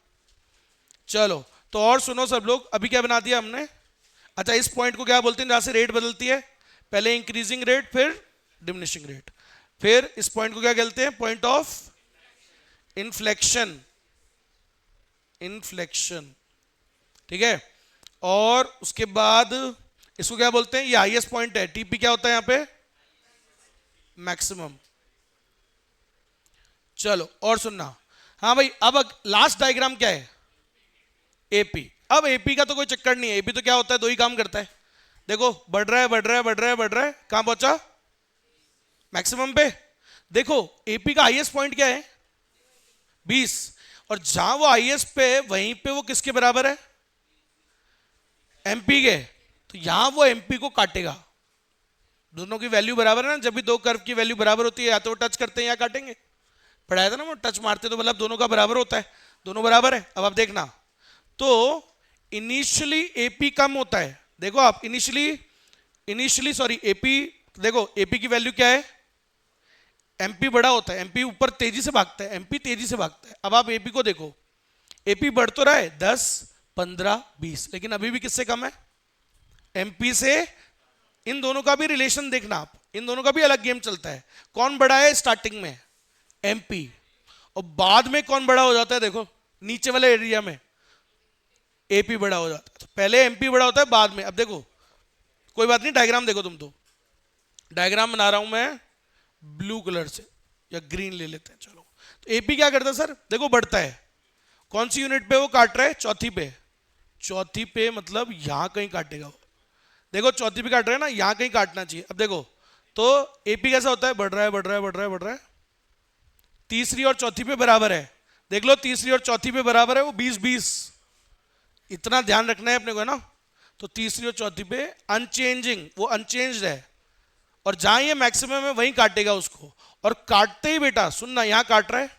चलो तो और सुनो सब लोग, अभी क्या बना दिया हमने? अच्छा, इस पॉइंट को क्या बोलते हैं जहां से रेट बदलती है? पहले इंक्रीजिंग रेट, फिर डिमिनिशिंग रेट। फिर इस पॉइंट को क्या कहते हैं? पॉइंट ऑफ इन्फ्लेक्शन, इन्फ्लेक्शन, ठीक है। और उसके बाद इसको क्या बोलते हैं? ये हाईएस्ट पॉइंट है। टीपी क्या होता है यहां पे? मैक्सिमम। चलो और सुनना, हाँ भाई, अब लास्ट डायग्राम क्या है? एपी। अब एपी का तो कोई चक्कर नहीं है, एपी तो क्या होता है? 2 ही काम करता है, देखो बढ़ रहा है बढ़ रहा है बढ़ रहा है बढ़ रहा है, कहां पहुंचा? मैक्सिमम पे। देखो एपी का हाईएस्ट पॉइंट क्या है? 20, और जहां वो हाईएस्ट पे है वहीं पे वो किसके बराबर है? एमपी के। तो यहां वो एमपी को काटेगा, दोनों की वैल्यू बराबर है ना। जब भी 2 कर्व की वैल्यू बराबर होती है, या तो टच करते हैं या काटेंगे, पढ़ाया था ना वो, टच मारते तो मतलब दोनों का बराबर होता है, दोनों बराबर है। अब आप देखना, तो इनिशियली एपी कम होता है, देखो आप, इनिशियली सॉरी एपी, देखो एपी की वैल्यू क्या है? एमपी बड़ा होता है, एमपी ऊपर तेजी से भागता है, एमपी तेजी से भागता है। अब आप एपी को देखो, एपी बढ़ तो रहा है 10 15 20, लेकिन अभी भी किससे कम है? एमपी से। इन दोनों का भी रिलेशन देखना आप, इन दोनों का भी अलग गेम चलता है। कौन बड़ा है स्टार्टिंग में? एमपी। और बाद में कौन बड़ा हो जाता है? देखो नीचे वाले एरिया में एपी बड़ा हो जाता है। तो पहले एमपी बड़ा होता है, बाद में। अब देखो, कोई बात नहीं, डायग्राम देखो तुम, तो डायग्राम बना रहा हूं मैं ब्लू कलर से, या ग्रीन ले लेते हैं, चलो। तो एपी क्या करता है सर? देखो बढ़ता है, कौन सी यूनिट पे वो काट रहा है? चौथी पे। चौथी पे मतलब यहां कहीं काटेगा वो, देखो चौथी पे काट रहा है ना, यहां कहीं काटना चाहिए। अब देखो, तो एपी कैसा होता है? बढ़ रहा है बढ़ रहा है बढ़ रहा है बढ़ रहा है, तीसरी और चौथी पे बराबर है, देख लो तीसरी और चौथी पे बराबर है वो 20 20, इतना ध्यान रखना है अपने को, है ना। तो तीसरी और चौथी पे अनचेंजिंग, वो अनचेंज्ड है, और जहां ये मैक्सिमम है वहीं काटेगा उसको। और काटते ही बेटा सुनना, यहां काट रहा है,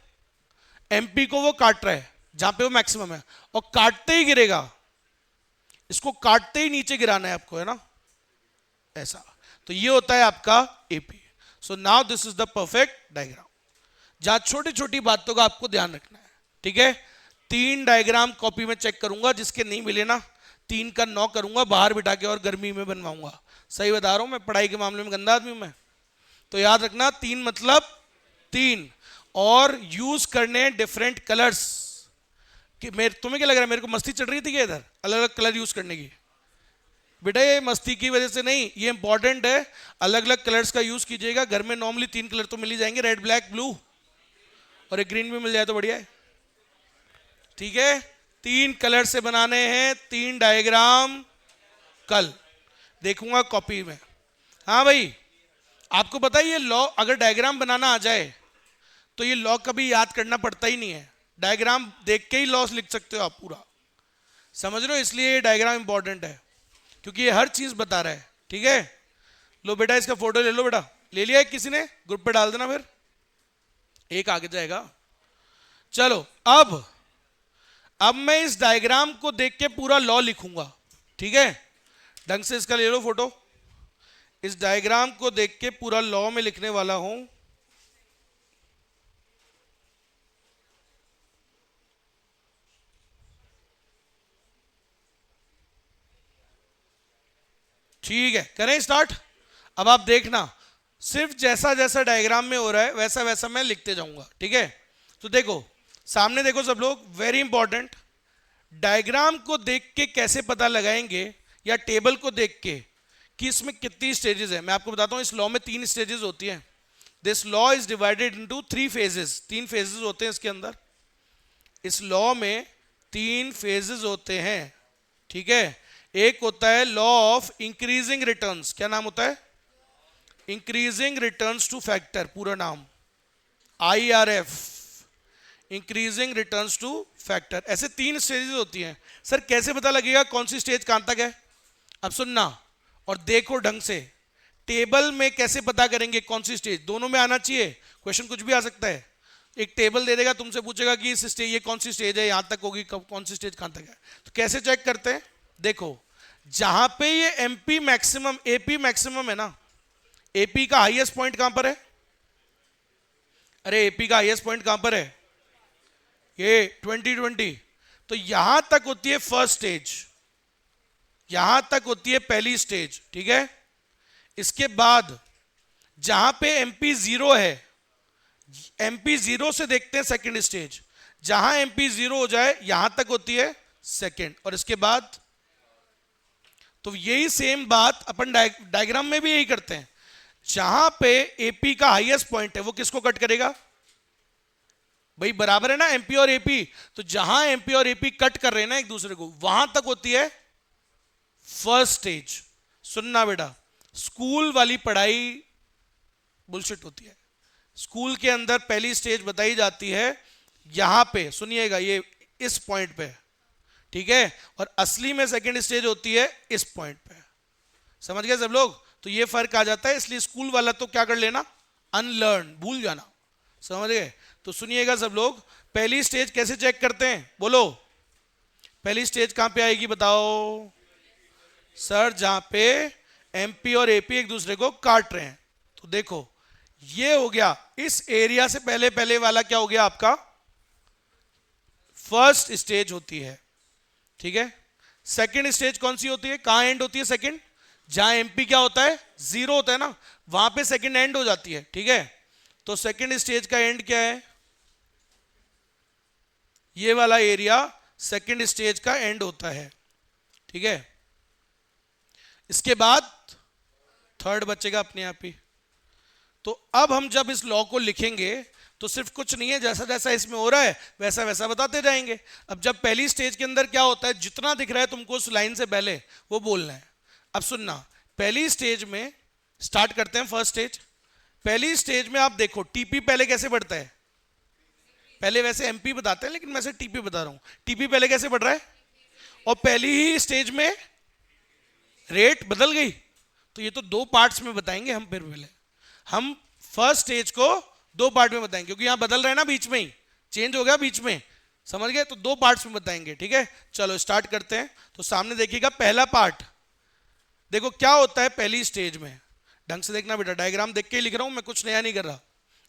एमपी को वो काट रहा है जहां पे वो मैक्सिमम है, और काटते ही गिरेगा, इसको काटते ही नीचे गिराना है आपको, है ना, ऐसा। तो ये होता है आपका AP. So now this is the perfect diagram, जहां छोटी छोटी बातों का आपको ध्यान रखना है, ठीक है। 3 डायग्राम कॉपी में चेक करूंगा, जिसके नहीं मिले ना 3 का 9 करूंगा, बाहर बिठा के और गर्मी में बनवाऊंगा। सही बता रहा हूं मैं, पढ़ाई के मामले में गंदा आदमी हूं मैं। तो याद रखना 3 मतलब 3, और यूज करने डिफरेंट कलर्स। कि तुम्हें क्या लग रहा है, मेरे को मस्ती चढ़ रही थी क्या इधर अलग अलग कलर यूज करने की? बेटा ये मस्ती की वजह से नहीं, ये इंपॉर्टेंट है। अलग अलग कलर्स का यूज कीजिएगा। घर में नॉर्मली 3 कलर तो मिल ही जाएंगे, रेड ब्लैक ब्लू, और एक ग्रीन भी मिल जाए तो बढ़िया है, ठीक है। 3 कलर से बनाने हैं 3 डायग्राम कल। देखूंगा कॉपी में। हाँ भाई, आपको पता है ये लॉ अगर डायग्राम बनाना आ जाए तो ये लॉ कभी याद करना पड़ता ही नहीं है, डायग्राम देख के ही लॉस लिख सकते हो आप पूरा। समझ रहे हो, इसलिए ये डायग्राम इंपॉर्टेंट है क्योंकि ये हर चीज बता रहा है। ठीक है, लो बेटा इसका फोटो ले लो बेटा, ले लिया है किसी ने, ग्रुप पे डाल देना, फिर एक आगे जाएगा। चलो अब मैं इस डायग्राम को देख के पूरा लॉ लिखूंगा। ठीक है, ढंग से इसका ले लो फोटो। इस डायग्राम को देख के पूरा लॉ में लिखने वाला हूं। ठीक है, करें स्टार्ट। अब आप देखना, सिर्फ जैसा जैसा डायग्राम में हो रहा है वैसा वैसा मैं लिखते जाऊंगा। ठीक है, तो देखो सामने देखो सब लोग, वेरी इंपॉर्टेंट, डायग्राम को देख के कैसे पता लगाएंगे या टेबल को देख के कि इसमें कितनी स्टेजेस है। मैं आपको बताता हूं, इस लॉ में 3 स्टेजेस होती हैं। This law is divided into 3 phases, 3 phases होते हैं इसके अंदर। इस लॉ में 3 फेजेस होते हैं। ठीक है, एक होता है लॉ ऑफ इंक्रीजिंग रिटर्न्स, क्या नाम होता है, इंक्रीजिंग रिटर्न्स टू फैक्टर, पूरा नाम IRF, increasing returns two factor. ऐसे 3 स्टेजेस होती हैं। सर कैसे पता लगेगा कौन सी स्टेज कहां तक है? अब सुनना और देखो ढंग से, टेबल में कैसे पता करेंगे कौन सी स्टेज, दोनों में आना चाहिए, क्वेश्चन कुछ भी आ सकता है। एक टेबल दे देगा, तुमसे पूछेगा कि इस स्टेज ये कौन सी स्टेज है, यहां तक होगी, कौन सी स्टेज कहां तक है, तो कैसे चेक करते हैं? देखो जहां पे ये MP मैक्सिमम AP मैक्सिमम है ना, AP का हाईएस्ट पॉइंट कहां पर है? अरे AP का हाईएस्ट पॉइंट कहां पर है? ये 2020। तो यहां तक होती है फर्स्ट स्टेज, यहां तक होती है पहली स्टेज। ठीक है, इसके बाद जहां पे MP 0 है, MP 0 से देखते हैं सेकंड स्टेज, जहां MP 0 हो जाए यहां तक होती है सेकंड, और इसके बाद तो यही सेम बात अपन डायग्राम में भी यही करते हैं। जहां पे AP का हाईएस्ट पॉइंट है वो किसको कट करेगा? भाई बराबर है ना MP और AP, तो जहां MP और AP कट कर रहे हैं ना एक दूसरे को, वहां तक होती है फर्स्ट स्टेज। सुनना बेटा, स्कूल वाली पढ़ाई बुलशिट होती है। स्कूल के अंदर पहली स्टेज बताई जाती है यहां पे, सुनिएगा, ये इस पॉइंट पे, ठीक है, और असली में सेकंड स्टेज होती है इस पॉइंट पे। समझ गए सब लोग? तो ये फर्क आ जाता है, इसलिए स्कूल वाला तो क्या कर लेना, अनलर्न, भूल जाना। समझ गए? तो सुनिएगा सब लोग, पहली स्टेज कैसे चेक करते हैं, बोलो पहली स्टेज कहां पे आएगी बताओ? सर जहां पे MP और AP एक दूसरे को काट रहे हैं। तो देखो ये हो गया, इस एरिया से पहले पहले वाला क्या हो गया आपका? फर्स्ट स्टेज होती है। ठीक है, सेकंड स्टेज कौन सी होती है, कहां एंड होती है सेकंड? जहां MP क्या होता है, 0 होता है ना, वहां पे सेकंड एंड हो जाती है। ठीक है, तो सेकंड स्टेज का एंड क्या है? ये वाला एरिया सेकंड स्टेज का एंड होता है। ठीक है, इसके बाद थर्ड बचेगा अपने आप ही। तो अब हम जब इस लॉ को लिखेंगे तो सिर्फ कुछ नहीं है, जैसा जैसा इसमें हो रहा है वैसा वैसा बताते जाएंगे। अब जब पहली स्टेज के अंदर क्या होता है, जितना दिख रहा है तुमको उस लाइन से पहले वो बोलना है। अब सुनना, पहली स्टेज में स्टार्ट करते हैं, फर्स्ट स्टेज। पहली स्टेज में आप देखो TP पहले कैसे बढ़ता है, पहले वैसे MP बताते हैं लेकिन मैं से TP बता रहा हूं। TP पहले कैसे बढ़ रहा है, और पहली ही स्टेज में रेट बदल गई। तो ये तो 2 पार्ट्स में बताएंगे हम, फिर पहले हम फर्स्ट स्टेज को 2 पार्ट में बताएंगे क्योंकि यहां बदल रहा है ना, बीच में ही चेंज हो गया बीच में। समझ गए? तो 2 पार्ट्स में बताएंगे। ठीक है, चलो स्टार्ट करते हैं। तो सामने देखिएगा पहला पार्ट, देखो क्या होता है पहली स्टेज में, ढंग से देखना बेटा, डायग्राम देख के ही लिख रहा हूं मैं, कुछ नया नहीं कर रहा,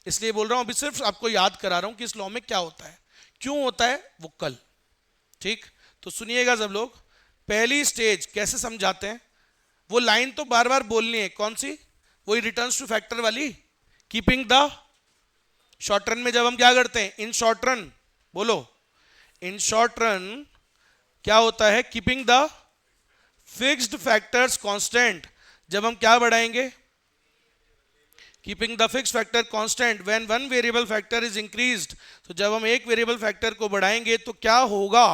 इसलिए बोल रहा हूं, अभी सिर्फ आपको याद करा रहा हूं कि इस लॉ में क्या होता है, क्यों होता है वो कल। ठीक, तो सुनिएगा सब लोग, पहली स्टेज कैसे समझाते हैं, वो लाइन तो बार बार बोलनी है, कौन सी? वही रिटर्न्स टू फैक्टर वाली, कीपिंग द शॉर्ट रन में जब हम क्या करते हैं, इन शॉर्ट रन, बोलो इन शॉर्ट रन क्या होता है, keeping the fixed factors constant. जब हम क्या बढ़ाएंगे, keeping the fixed factor constant when one variable factor is increased. तो जब हम एक वेरिएबल फैक्टर को बढ़ाएंगे तो क्या होगा,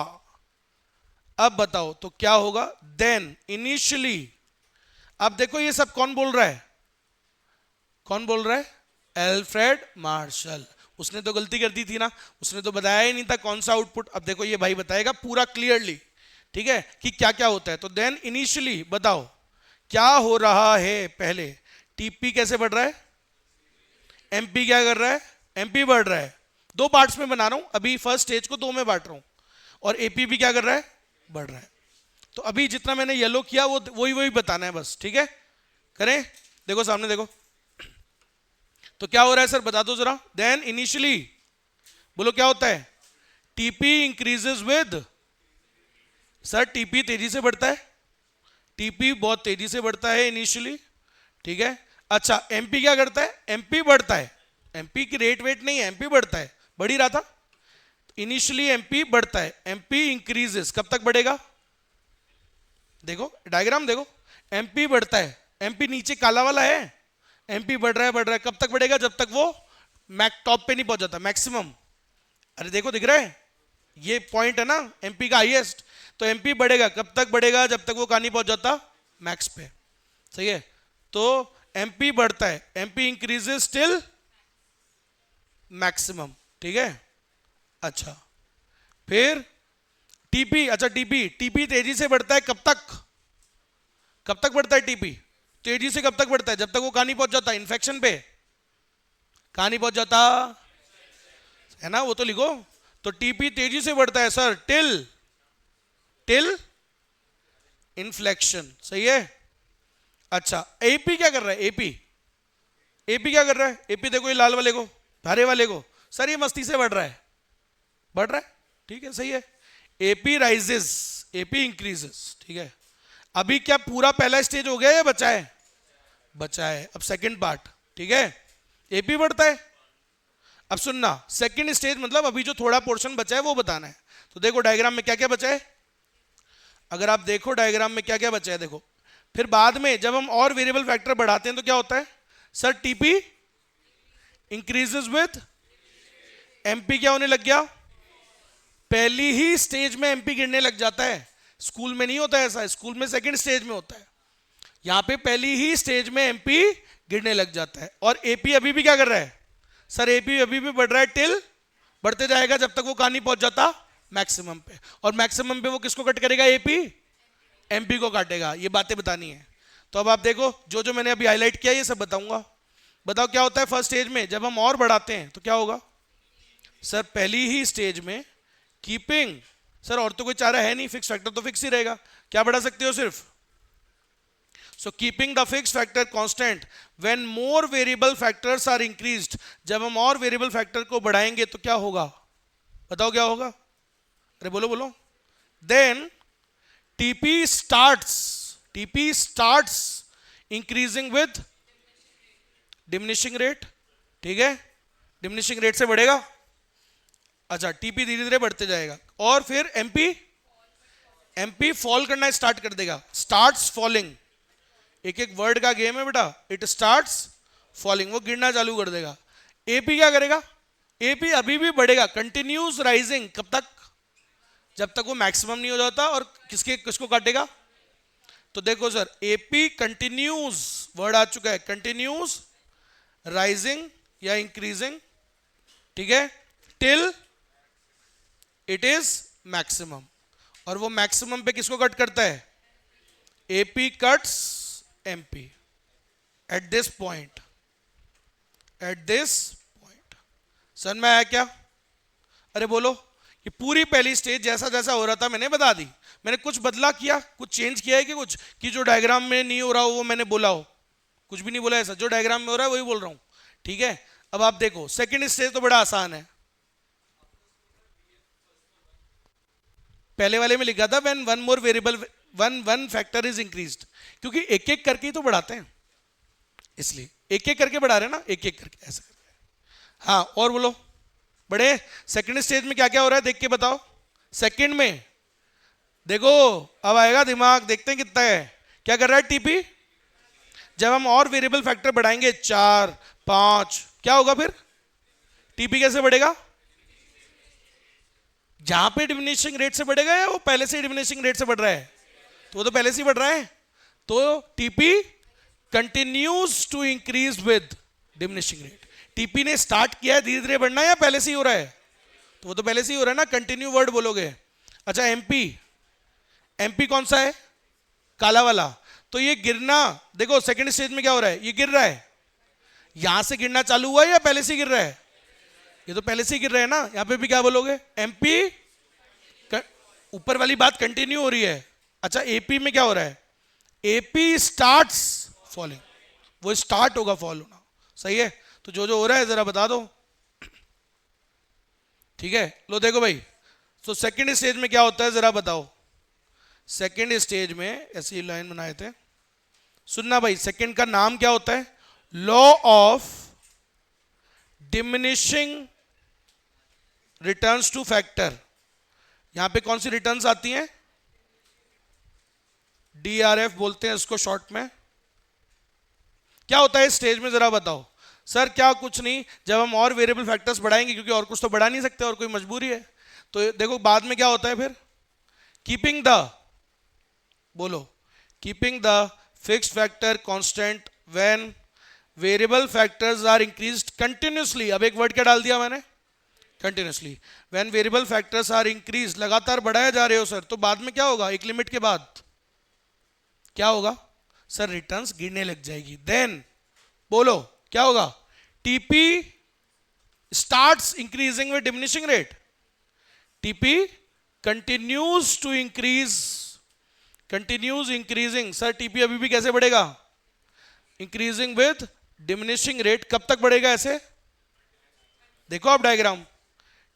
अब बताओ तो क्या होगा, देन इनिशियली, अब देखो ये सब कौन बोल रहा है, कौन बोल रहा है? Alfred Marshall. उसने तो गलती कर दी थी ना, उसने तो बताया ही नहीं था कौन सा आउटपुट। अब देखो ये भाई बताएगा पूरा क्लियरली, ठीक है, कि क्या क्या होता है। तो देन इनिशियली बताओ क्या हो रहा है। पहले टीपी कैसे बढ़ रहा है, एमपी क्या कर रहा है, एमपी बढ़ रहा है। दो पार्ट्स में बना रहा हूं अभी, फर्स्ट स्टेज को दो में बांट रहा हूं, और एपी भी क्या कर रहा है, बढ़ रहा है। तो अभी जितना मैंने येलो किया वो वही वही बताना है बस, ठीक है। करें, देखो सामने देखो, तो क्या हो रहा है सर बता दो जरा। देन इनिशियली बोलो क्या होता है, TP increases with, sir TP तेजी से बढ़ता है, टीपी बहुत तेजी से बढ़ता है इनिशियली, ठीक है। अच्छा एमपी क्या करता है, एमपी बढ़ता है, एमपी की रेट वेट नहीं है, एमपी बढ़ता है, बढ़ ही रहा था इनिशियली, एमपी बढ़ता है, एमपी इंक्रीजेस, कब तक बढ़ेगा, देखो डायग्राम देखो, एमपी बढ़ता है, एमपी नीचे काला वाला है, एमपी बढ़ रहा है, कब तक बढ़ेगा, जब तक वो मैक टॉप पे नहीं पहुंच जाता, मैक्सिमम। अरे देखो दिख रहा है, ये पॉइंट है ना एमपी का हाईएस्ट, तो एमपी बढ़ेगा, कब तक बढ़ेगा, जब तक वो कहां नहीं पहुंच जाता, मैक्स पे, सही है। तो एमपी बढ़ता है, एमपी इंक्रीजेस टिल मैक्सिमम, ठीक है। अच्छा फिर टीपी, अच्छा टीपी, टीपी तेजी से बढ़ता है कब तक, कब तक बढ़ता है टीपी, तेजी से कब तक बढ़ता है, जब तक वो कहां नहीं पहुंच जाता, इन्फेक्शन पे, कहां नहीं पहुंच जाता, है ना, वो तो लिखो। तो टीपी तेजी से बढ़ता है सर टिल, टिल इन्फ्लेक्शन, सही है। अच्छा एपी क्या कर रहा है, एपी, एपी क्या कर रहा है, एपी देखो ये लाल वाले को, हरे वाले को, सर ये मस्ती से बढ़ रहा है, बढ़ रहा है, ठीक है, सही है। एपी राइजेस, एपी इंक्रीजेस, ठीक है। अभी क्या पूरा पहला स्टेज हो गया या बचा है, बचा है। अब सेकंड पार्ट, ठीक है, एपी बढ़ता है। अब सुनना, सेकंड स्टेज मतलब अभी जो थोड़ा पोर्शन बचा है वो बताना है। तो देखो डायग्राम में क्या क्या बचा है, अगर आप देखो डायग्राम में क्या क्या बचा है देखो। फिर बाद में जब हम और वेरिएबल फैक्टर बढ़ाते हैं तो क्या होता है, sir TP increases with MP, क्या होने लग गया, पहली ही स्टेज में एमपी गिरने लग जाता है। स्कूल में नहीं होता ऐसा, स्कूल में सेकंड स्टेज में होता है, यहां पे पहली ही स्टेज में एमपी गिरने लग जाता है। और एपी अभी भी क्या कर रहा है, सर एपी अभी भी बढ़ रहा है टिल, बढ़ते जाएगा जब तक वो कहां नहीं पहुंच जाता, मैक्सिमम पे। और मैक्सिमम पे वो किसको कट करेगा, एपी एमपी को काटेगा। ये बातें बतानी है। तो अब आप देखो जो जो मैंने अभी हाईलाइट किया ये सब बताऊंगा। बताओ क्या होता है फर्स्ट स्टेज में, जब हम और बढ़ाते हैं तो क्या होगा, सर पहली ही स्टेज में कीपिंग, सर और तो कोई चारा है नहीं, फिक्स फैक्टर तो फिक्स ही रहेगा, क्या बढ़ा सकते हो सिर्फ, so keeping the fix factor constant when more variable factors are increased, जब हम और वेरिएबल फैक्टर को बढ़ाएंगे तो क्या होगा, बताओ क्या होगा, अरे बोलो बोलो। Then TP starts increasing with diminishing rate, ठीक है, डिमिनिशिंग रेट से बढ़ेगा। अच्छा टीपी धीरे धीरे बढ़ते जाएगा, और फिर एमपी फॉल करना स्टार्ट कर देगा, स्टार्ट्स फॉलिंग, एक एक वर्ड का गेम है बेटा, इट स्टार्ट्स फॉलिंग, वो गिरना चालू कर देगा। एपी क्या करेगा, एपी अभी भी बढ़ेगा, कंटिन्यूस राइजिंग, कब तक, जब तक वो मैक्सिमम नहीं हो जाता। और किसको काटेगा, तो देखो सर एपी कंटिन्यूस, वर्ड आ चुका है, कंटिन्यूस राइजिंग या इंक्रीजिंग, ठीक है, टिल इट इज मैक्सिमम। और वो मैक्सिमम पे किसको कट करता है, AP cuts MP at this point, at this point. समझ में आया क्या, अरे बोलो। ये पूरी पहली स्टेज जैसा जैसा हो रहा था मैंने बता दी, मैंने कुछ बदला किया, कुछ चेंज किया है कि कुछ, कि जो डायग्राम में नहीं हो रहा हो वो मैंने बोला हो, कुछ भी नहीं बोला ऐसा, जो डायग्राम में हो रहा है वही बोल रहा हूं, ठीक है। अब आप देखो सेकंड स्टेज तो बड़ा आसान है, पहले वाले में लिखा था when one more variable one factor is increased, क्योंकि एक एक करके ही तो बढ़ाते हैं, इसलिए एक एक करके बढ़ा रहे हैं ना, एक एक करके ऐसा करके। हाँ और बोलो बड़े, सेकंड स्टेज में क्या क्या हो रहा है देख के बताओ। सेकंड में देखो अब आएगा दिमाग, देखते हैं कितना है, क्या कर रहा है टीपी, जब हम और वेरिएबल फैक्टर बढ़ाएंगे 4 5, क्या होगा फिर, टीपी कैसे बढ़ेगा, जहां पे डिमिनिशिंग रेट से बढ़ेगा या वो पहले से डिमिनिशिंग रेट से बढ़ रहा है, तो वो तो पहले से ही बढ़ रहा है, तो TP continues to increase with diminishing rate. TP ने स्टार्ट किया है धीरे धीरे बढ़ना या पहले से ही हो रहा है? तो वो तो पहले से ही हो रहा है ना, कंटिन्यू वर्ड बोलोगे। अच्छा एमपी, एमपी कौन सा है? काला वाला। तो ये गिरना देखो सेकंड स्टेज में क्या हो रहा है, ये गिर रहा है, यहां से गिरना चालू हुआ है या पहले से गिर रहा है? ये तो पहले से ही गिर रहा है ना। यहां पे भी क्या बोलोगे? एमपी, ऊपर वाली बात कंटिन्यू हो रही है। अच्छा एपी में क्या हो रहा है? एपी स्टार्ट्स फॉलिंग, वो स्टार्ट होगा फॉल होना। सही है, तो जो जो हो रहा है जरा बता दो। ठीक है, लो देखो भाई, तो सेकंड स्टेज में क्या होता है जरा बताओ। सेकंड स्टेज में ऐसी लाइन बनाए थे, सुनना भाई, सेकंड का नाम क्या होता है? Law of diminishing returns two factor. यहां पे कौन सी रिटर्न्स आती हैं? डीआरएफ बोलते हैं इसको शॉर्ट में। क्या होता है इस स्टेज में जरा बताओ। सर क्या कुछ नहीं, जब हम और वेरिएबल फैक्टर्स बढ़ाएंगे, क्योंकि और कुछ तो बढ़ा नहीं सकते और कोई मजबूरी है, तो देखो बाद में क्या होता है फिर, कीपिंग द, बोलो, keeping the fixed factor constant when variable factors are increased continuously. अब एक वर्ड क्या डाल दिया मैंने? Continuously. When variable factors are increase, लगातार बढ़ाया जा रहे हो सर, तो बाद में क्या होगा? एक लिमिट के बाद क्या होगा सर? रिटर्न्स गिरने लग जाएगी। देन बोलो क्या होगा? TP starts increasing with diminishing rate. TP continues to increase, continues increasing. Sir TP अभी भी कैसे बढ़ेगा? Increasing with diminishing rate. कब तक बढ़ेगा ऐसे? देखो आप डायग्राम,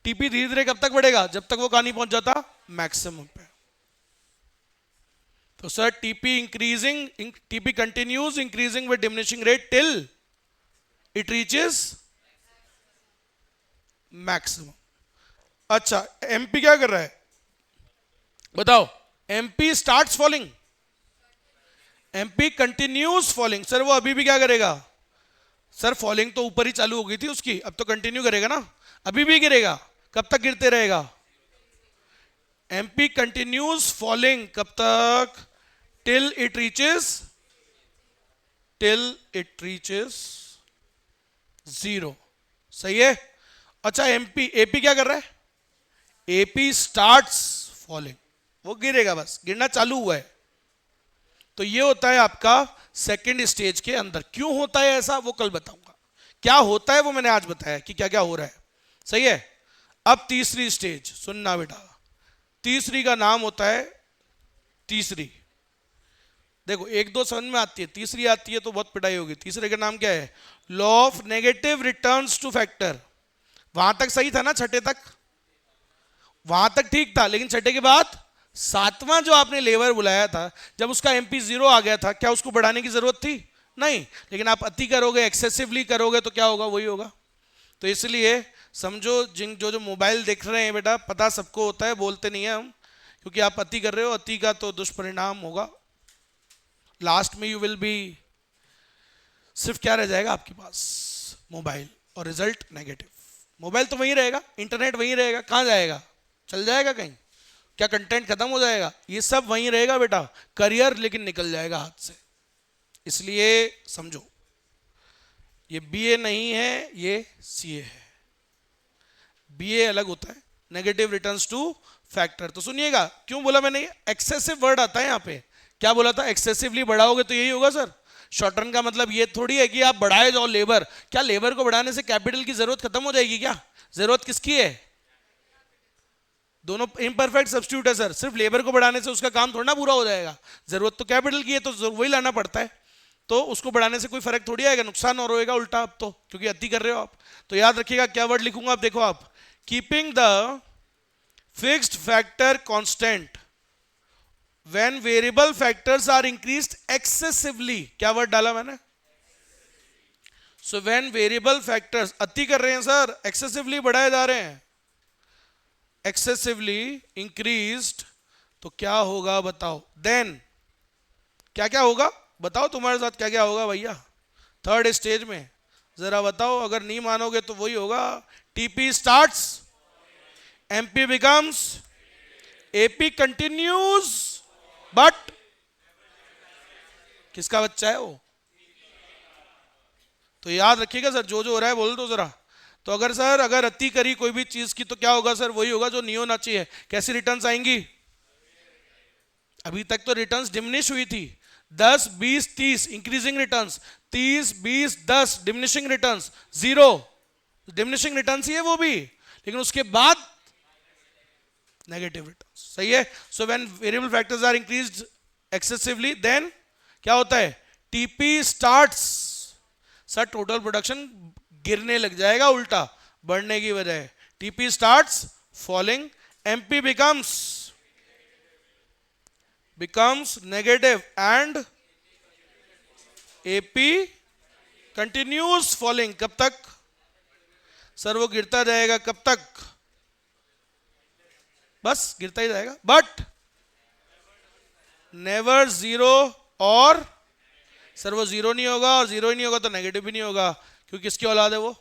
टीपी धीरे धीरे कब तक बढ़ेगा? जब तक वो कहां नहीं पहुंच जाता? मैक्सिमम पे। तो sir TP increasing, TP continues increasing with diminishing rate till it reaches maximum. अच्छा एमपी क्या कर रहा है बताओ? MP starts falling, MP continues falling. Sir वो अभी भी क्या करेगा? सर फॉलिंग तो ऊपर ही चालू हो गई थी उसकी, अब तो कंटिन्यू करेगा ना, अभी भी गिरेगा। कब तक गिरते रहेगा? एमपी कंटिन्यूज फॉलिंग कब तक? Till it reaches, till it reaches zero. सही है। अच्छा एमपी, एपी क्या कर रहा है? एपी स्टार्ट्स फॉलिंग, वो गिरेगा, बस गिरना चालू हुआ है। तो ये होता है आपका सेकंड स्टेज के अंदर। क्यों होता है ऐसा वो कल बताऊंगा, क्या होता है वो मैंने आज बताया कि क्या क्या हो रहा है। सही है। अब तीसरी स्टेज सुनना बेटा, तीसरी का नाम होता है, तीसरी देखो एक दो समझ में आती है, तीसरी आती है तो बहुत पिटाई होगी। तीसरे का नाम क्या है? Law of negative returns two factor. वहां तक सही था ना, छठे तक, वहां तक ठीक था, लेकिन छठे के बाद सातवां जो आपने लेवर बुलाया था, जब उसका एमपी 0 आ गया था, क्या उसको बढ़ाने की जरूरत थी? नहीं। लेकिन आप अति करोगे, एक्सेसिवली करोगे तो क्या होगा? वही होगा। तो इसलिए समझो, जिन जो जो मोबाइल देख रहे हैं बेटा, पता सबको होता है, बोलते नहीं है हम, क्योंकि आप अति कर रहे हो, अति का तो दुष्परिणाम होगा। लास्ट में यू विल बी, सिर्फ क्या रह जाएगा आपके पास? मोबाइल, और रिजल्ट नेगेटिव। मोबाइल तो वहीं रहेगा, इंटरनेट वहीं रहेगा, कहां जाएगा? चल जाएगा कहीं? क्या कंटेंट खत्म हो जाएगा? ये सब वहीं रहेगा बेटा। करियर लेकिन निकल जाएगा हाथ से। इसलिए समझो, ये बीए नहीं है, ये सीए है। बीए अलग होता है, नेगेटिव रिटर्न्स टू फैक्टर। तो सुनिएगा, क्यों बोला मैंने? एक्सेसिव वर्ड आता है यहां पे। क्या बोला था? एक्सेसिवली बढ़ाओगे तो यही होगा सर। शॉर्ट रन का मतलब ये थोड़ी है कि आप बढ़ाए जाओ लेबर। क्या लेबर को बढ़ाने से कैपिटल की जरूरत खत्म हो जाएगी? क्या जरूरत किसकी है? दोनों इम्परफेक्ट सब्स्टिट्यूट है सर। सिर्फ लेबर को बढ़ाने से उसका काम थोड़ा ना पूरा हो जाएगा, जरूरत तो कैपिटल की है, तो वही लाना पड़ता है। तो उसको बढ़ाने से कोई फर्क थोड़ी आएगा, नुकसान और होएगा उल्टा अब तो, क्योंकि अति कर रहे हो आप। तो याद रखिएगा क्या वर्ड लिखूंगा आप, देखो आप, keeping the fixed factor constant when variable factors are increased excessively. क्या वर्ड डाला मैंने? सो व्हेन वेरिएबल फैक्टर्स, अति कर रहे हैं सर, एक्सेसिवली बढ़ाए जा रहे हैं, एक्सेसिवली इंक्रीज्ड, तो क्या होगा बताओ? देन क्या क्या होगा बताओ, तुम्हारे साथ क्या क्या होगा भैया थर्ड स्टेज में? जरा बताओ, अगर नहीं मानोगे तो वही होगा। TP starts, MP becomes, AP continues, but किसका बच्चा है वो? तो याद रखिएगा सर, जो हो रहा है बोल दो जरा। तो अगर सर अगर अति करी कोई भी चीज की तो क्या होगा सर? वही होगा जो नियोनाची है। कैसी रिटर्न्स आएंगी? अभी तक तो रिटर्न्स डिमिनिश हुई थी, 10 20 30 increasing returns, 30 20 10 diminishing returns, 0 diminishing returns ही है वो भी, लेकिन उसके बाद नेगेटिव रिटर्न्स। सही है। So when variable factors are increased excessively then क्या होता है? TP starts. Sir total production गिरने लग जाएगा उल्टा, बढ़ने की बजाय। TP starts falling, MP becomes negative and AP continues falling. कब तक सर वो गिरता जाएगा? कब तक? बस गिरता ही जाएगा, बट नेवर जीरो। और सर वो जीरो नहीं होगा, और जीरो ही नहीं होगा तो नेगेटिव भी नहीं होगा, क्योंकि किसकी औलाद है वो?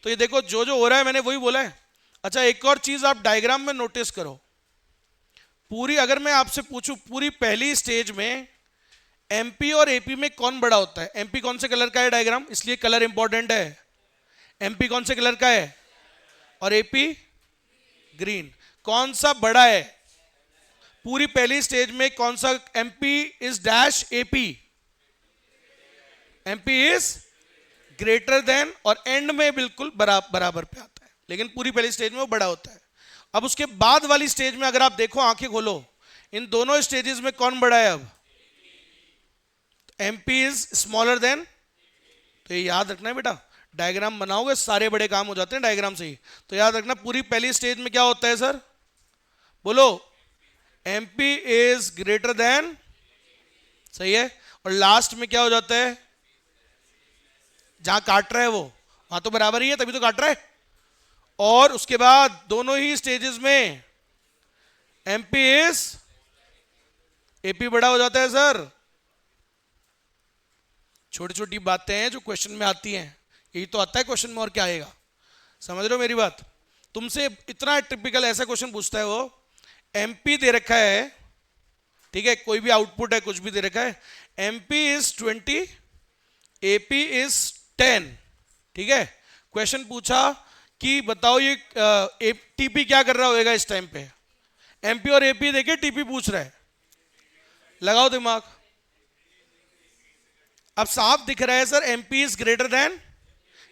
तो ये देखो जो हो रहा है मैंने वही बोला है। अच्छा एक और चीज आप डायग्राम में नोटिस करो, पूरी अगर मैं आपसे पूछूं पूरी पहली स्टेज में एमपी और एपी में कौन बड़ा होता है? एमपी कौन से कलर का है? डायग्राम, इसलिए कलर इंपॉर्टेंट है। एमपी कौन से कलर का है और एपी ग्रीन। कौन सा बड़ा है पूरी पहली स्टेज में? कौन सा? MP is dash AP, MP is greater than, और एंड में बिल्कुल बराबर पे आता है, लेकिन पूरी पहली स्टेज में वो बड़ा होता है। अब उसके बाद वाली स्टेज में अगर आप देखो, आंखें खोलो, इन दोनों स्टेजेस में कौन बड़ा है? अब एमपी इज स्मॉलर देन। तो ये याद रखना है बेटा, डायग्राम बनाओगे सारे बड़े काम हो जाते हैं डायग्राम से ही। तो याद रखना पूरी पहली स्टेज में क्या होता है सर? बोलो, एमपी इज ग्रेटर देन। सही है। और लास्ट में क्या हो जाता है? जहां काट रहा है वो वहां तो बराबर ही है, तभी तो काट रहा है। और उसके बाद दोनों ही स्टेजेस में एमपी इज एपी बड़ा हो जाता है सर। छोटी छोटी बातें हैं जो क्वेश्चन में आती हैं, यही तो आता है क्वेश्चन में, और क्या आएगा? समझ रहे हो मेरी बात? तुमसे इतना टिपिकल ऐसा क्वेश्चन पूछता है वो, एमपी दे रखा है, ठीक है, कोई भी आउटपुट है, कुछ भी दे रखा है, एमपी इज 20 एपी इज 10, ठीक है। क्वेश्चन पूछा कि बताओ ये टीपी क्या कर रहा होगा इस टाइम पे? एमपी और एपी देखे टीपी पूछ रहा है, लगाओ दिमाग। अब साफ दिख रहा है sir MP is greater than,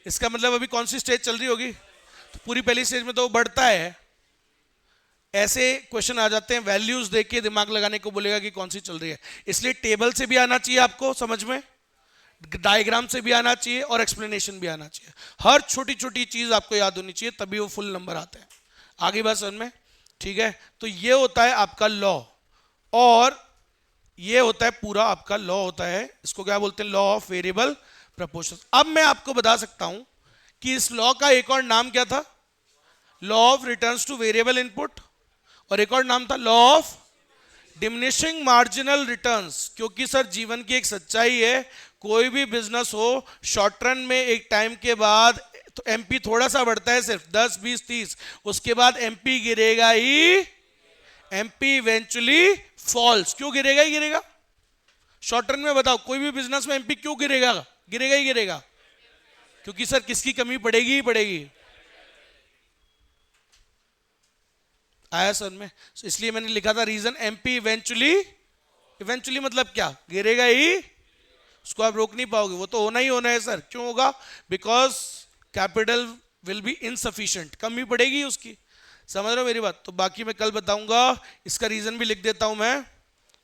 इसका मतलब अभी कौन सी स्टेज चल रही होगी? तो पूरी पहली स्टेज में तो वो बढ़ता है। ऐसे क्वेश्चन आ जाते हैं, वैल्यूज देख के दिमाग लगाने को बोलेगा कि कौन सी चल रही है। इसलिए टेबल से भी आना चाहिए आपको समझ में, डायग्राम से भी आना चाहिए, और एक्सप्लेनेशन भी आना चाहिए। हर छोटी छोटी चीज आपको याद होनी चाहिए, तभी वो फुल नंबर आते हैं। आगे बात समझ में? ठीक है। तो ये होता है आपका लॉ, और ये होता है पूरा आपका लॉ होता है, इसको क्या बोलते हैं? Law of variable proportion. अब मैं आपको बता सकता हूं कि इस लॉ का एक और नाम क्या था? Law of returns two variable input, और एक और नाम था law of diminishing marginal returns. क्योंकि सर जीवन की एक सच्चाई है, कोई भी बिजनेस हो, शॉर्ट रन में एक टाइम के बाद तो एमपी थोड़ा सा बढ़ता है, सिर्फ 10 20 30, उसके बाद एमपी गिरेगा ही, एमपी इवेंचुअली फॉल्स। क्यों गिरेगा ही गिरेगा? शॉर्ट रन में बताओ, कोई भी बिजनेस में एमपी क्यों गिरेगा? गिरेगा ही गिरेगा, क्योंकि सर किसकी कमी पड़ेगी ही पड़ेगी। आया सर में? इसलिए मैंने लिखा था रीजन एमपी इवेंचुअली, इवेंचुअली मतलब क्या? गिरेगा ही, उसको आप रोक नहीं पाओगे, वो तो होना ही होना है सर। क्यों होगा? Because capital will be insufficient, कमी पड़ेगी उसकी। समझ रहे हो मेरी बात? तो बाकी मैं कल बताऊंगा, इसका रीजन भी लिख देता हूं मैं,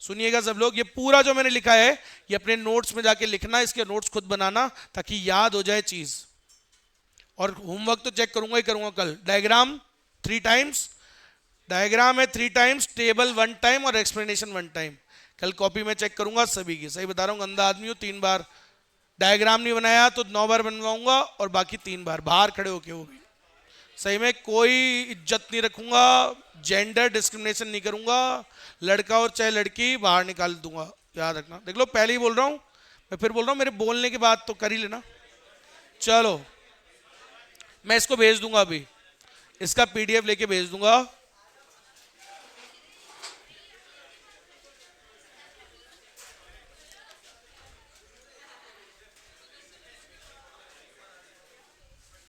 सुनिएगा सब लोग। ये पूरा जो मैंने लिखा है ये अपने नोट्स में जाके लिखना, इसके नोट्स खुद बनाना ताकि याद हो जाए चीज। और होमवर्क तो चेक करूंगा ही करूंगा कल। डायग्राम 3 टाइम्स, डायग्राम है 3 टाइम्स, टेबल 1 टाइम, और एक्सप्लेनेशन 1 टाइम। कल कॉपी में चेक करूंगा सभी की। सही बता रहा हूँ, गंदा आदमी हूँ। 3 बार डायग्राम नहीं बनाया तो 9 बार बनवाऊंगा, और बाकी 3 बार बाहर खड़े होके वो भी। सही में कोई इज्जत नहीं रखूंगा, जेंडर डिस्क्रिमिनेशन नहीं करूंगा, लड़का और चाहे लड़की बाहर निकाल दूंगा, याद रखना। देख लो पहले ही बोल रहा हूं, मैं फिर बोल रहा हूं, मेरे बोलने के बाद तो कर ही लेना। चलो मैं इसको भेज दूंगा, अभी इसका पीडीएफ लेके भेज दूंगा।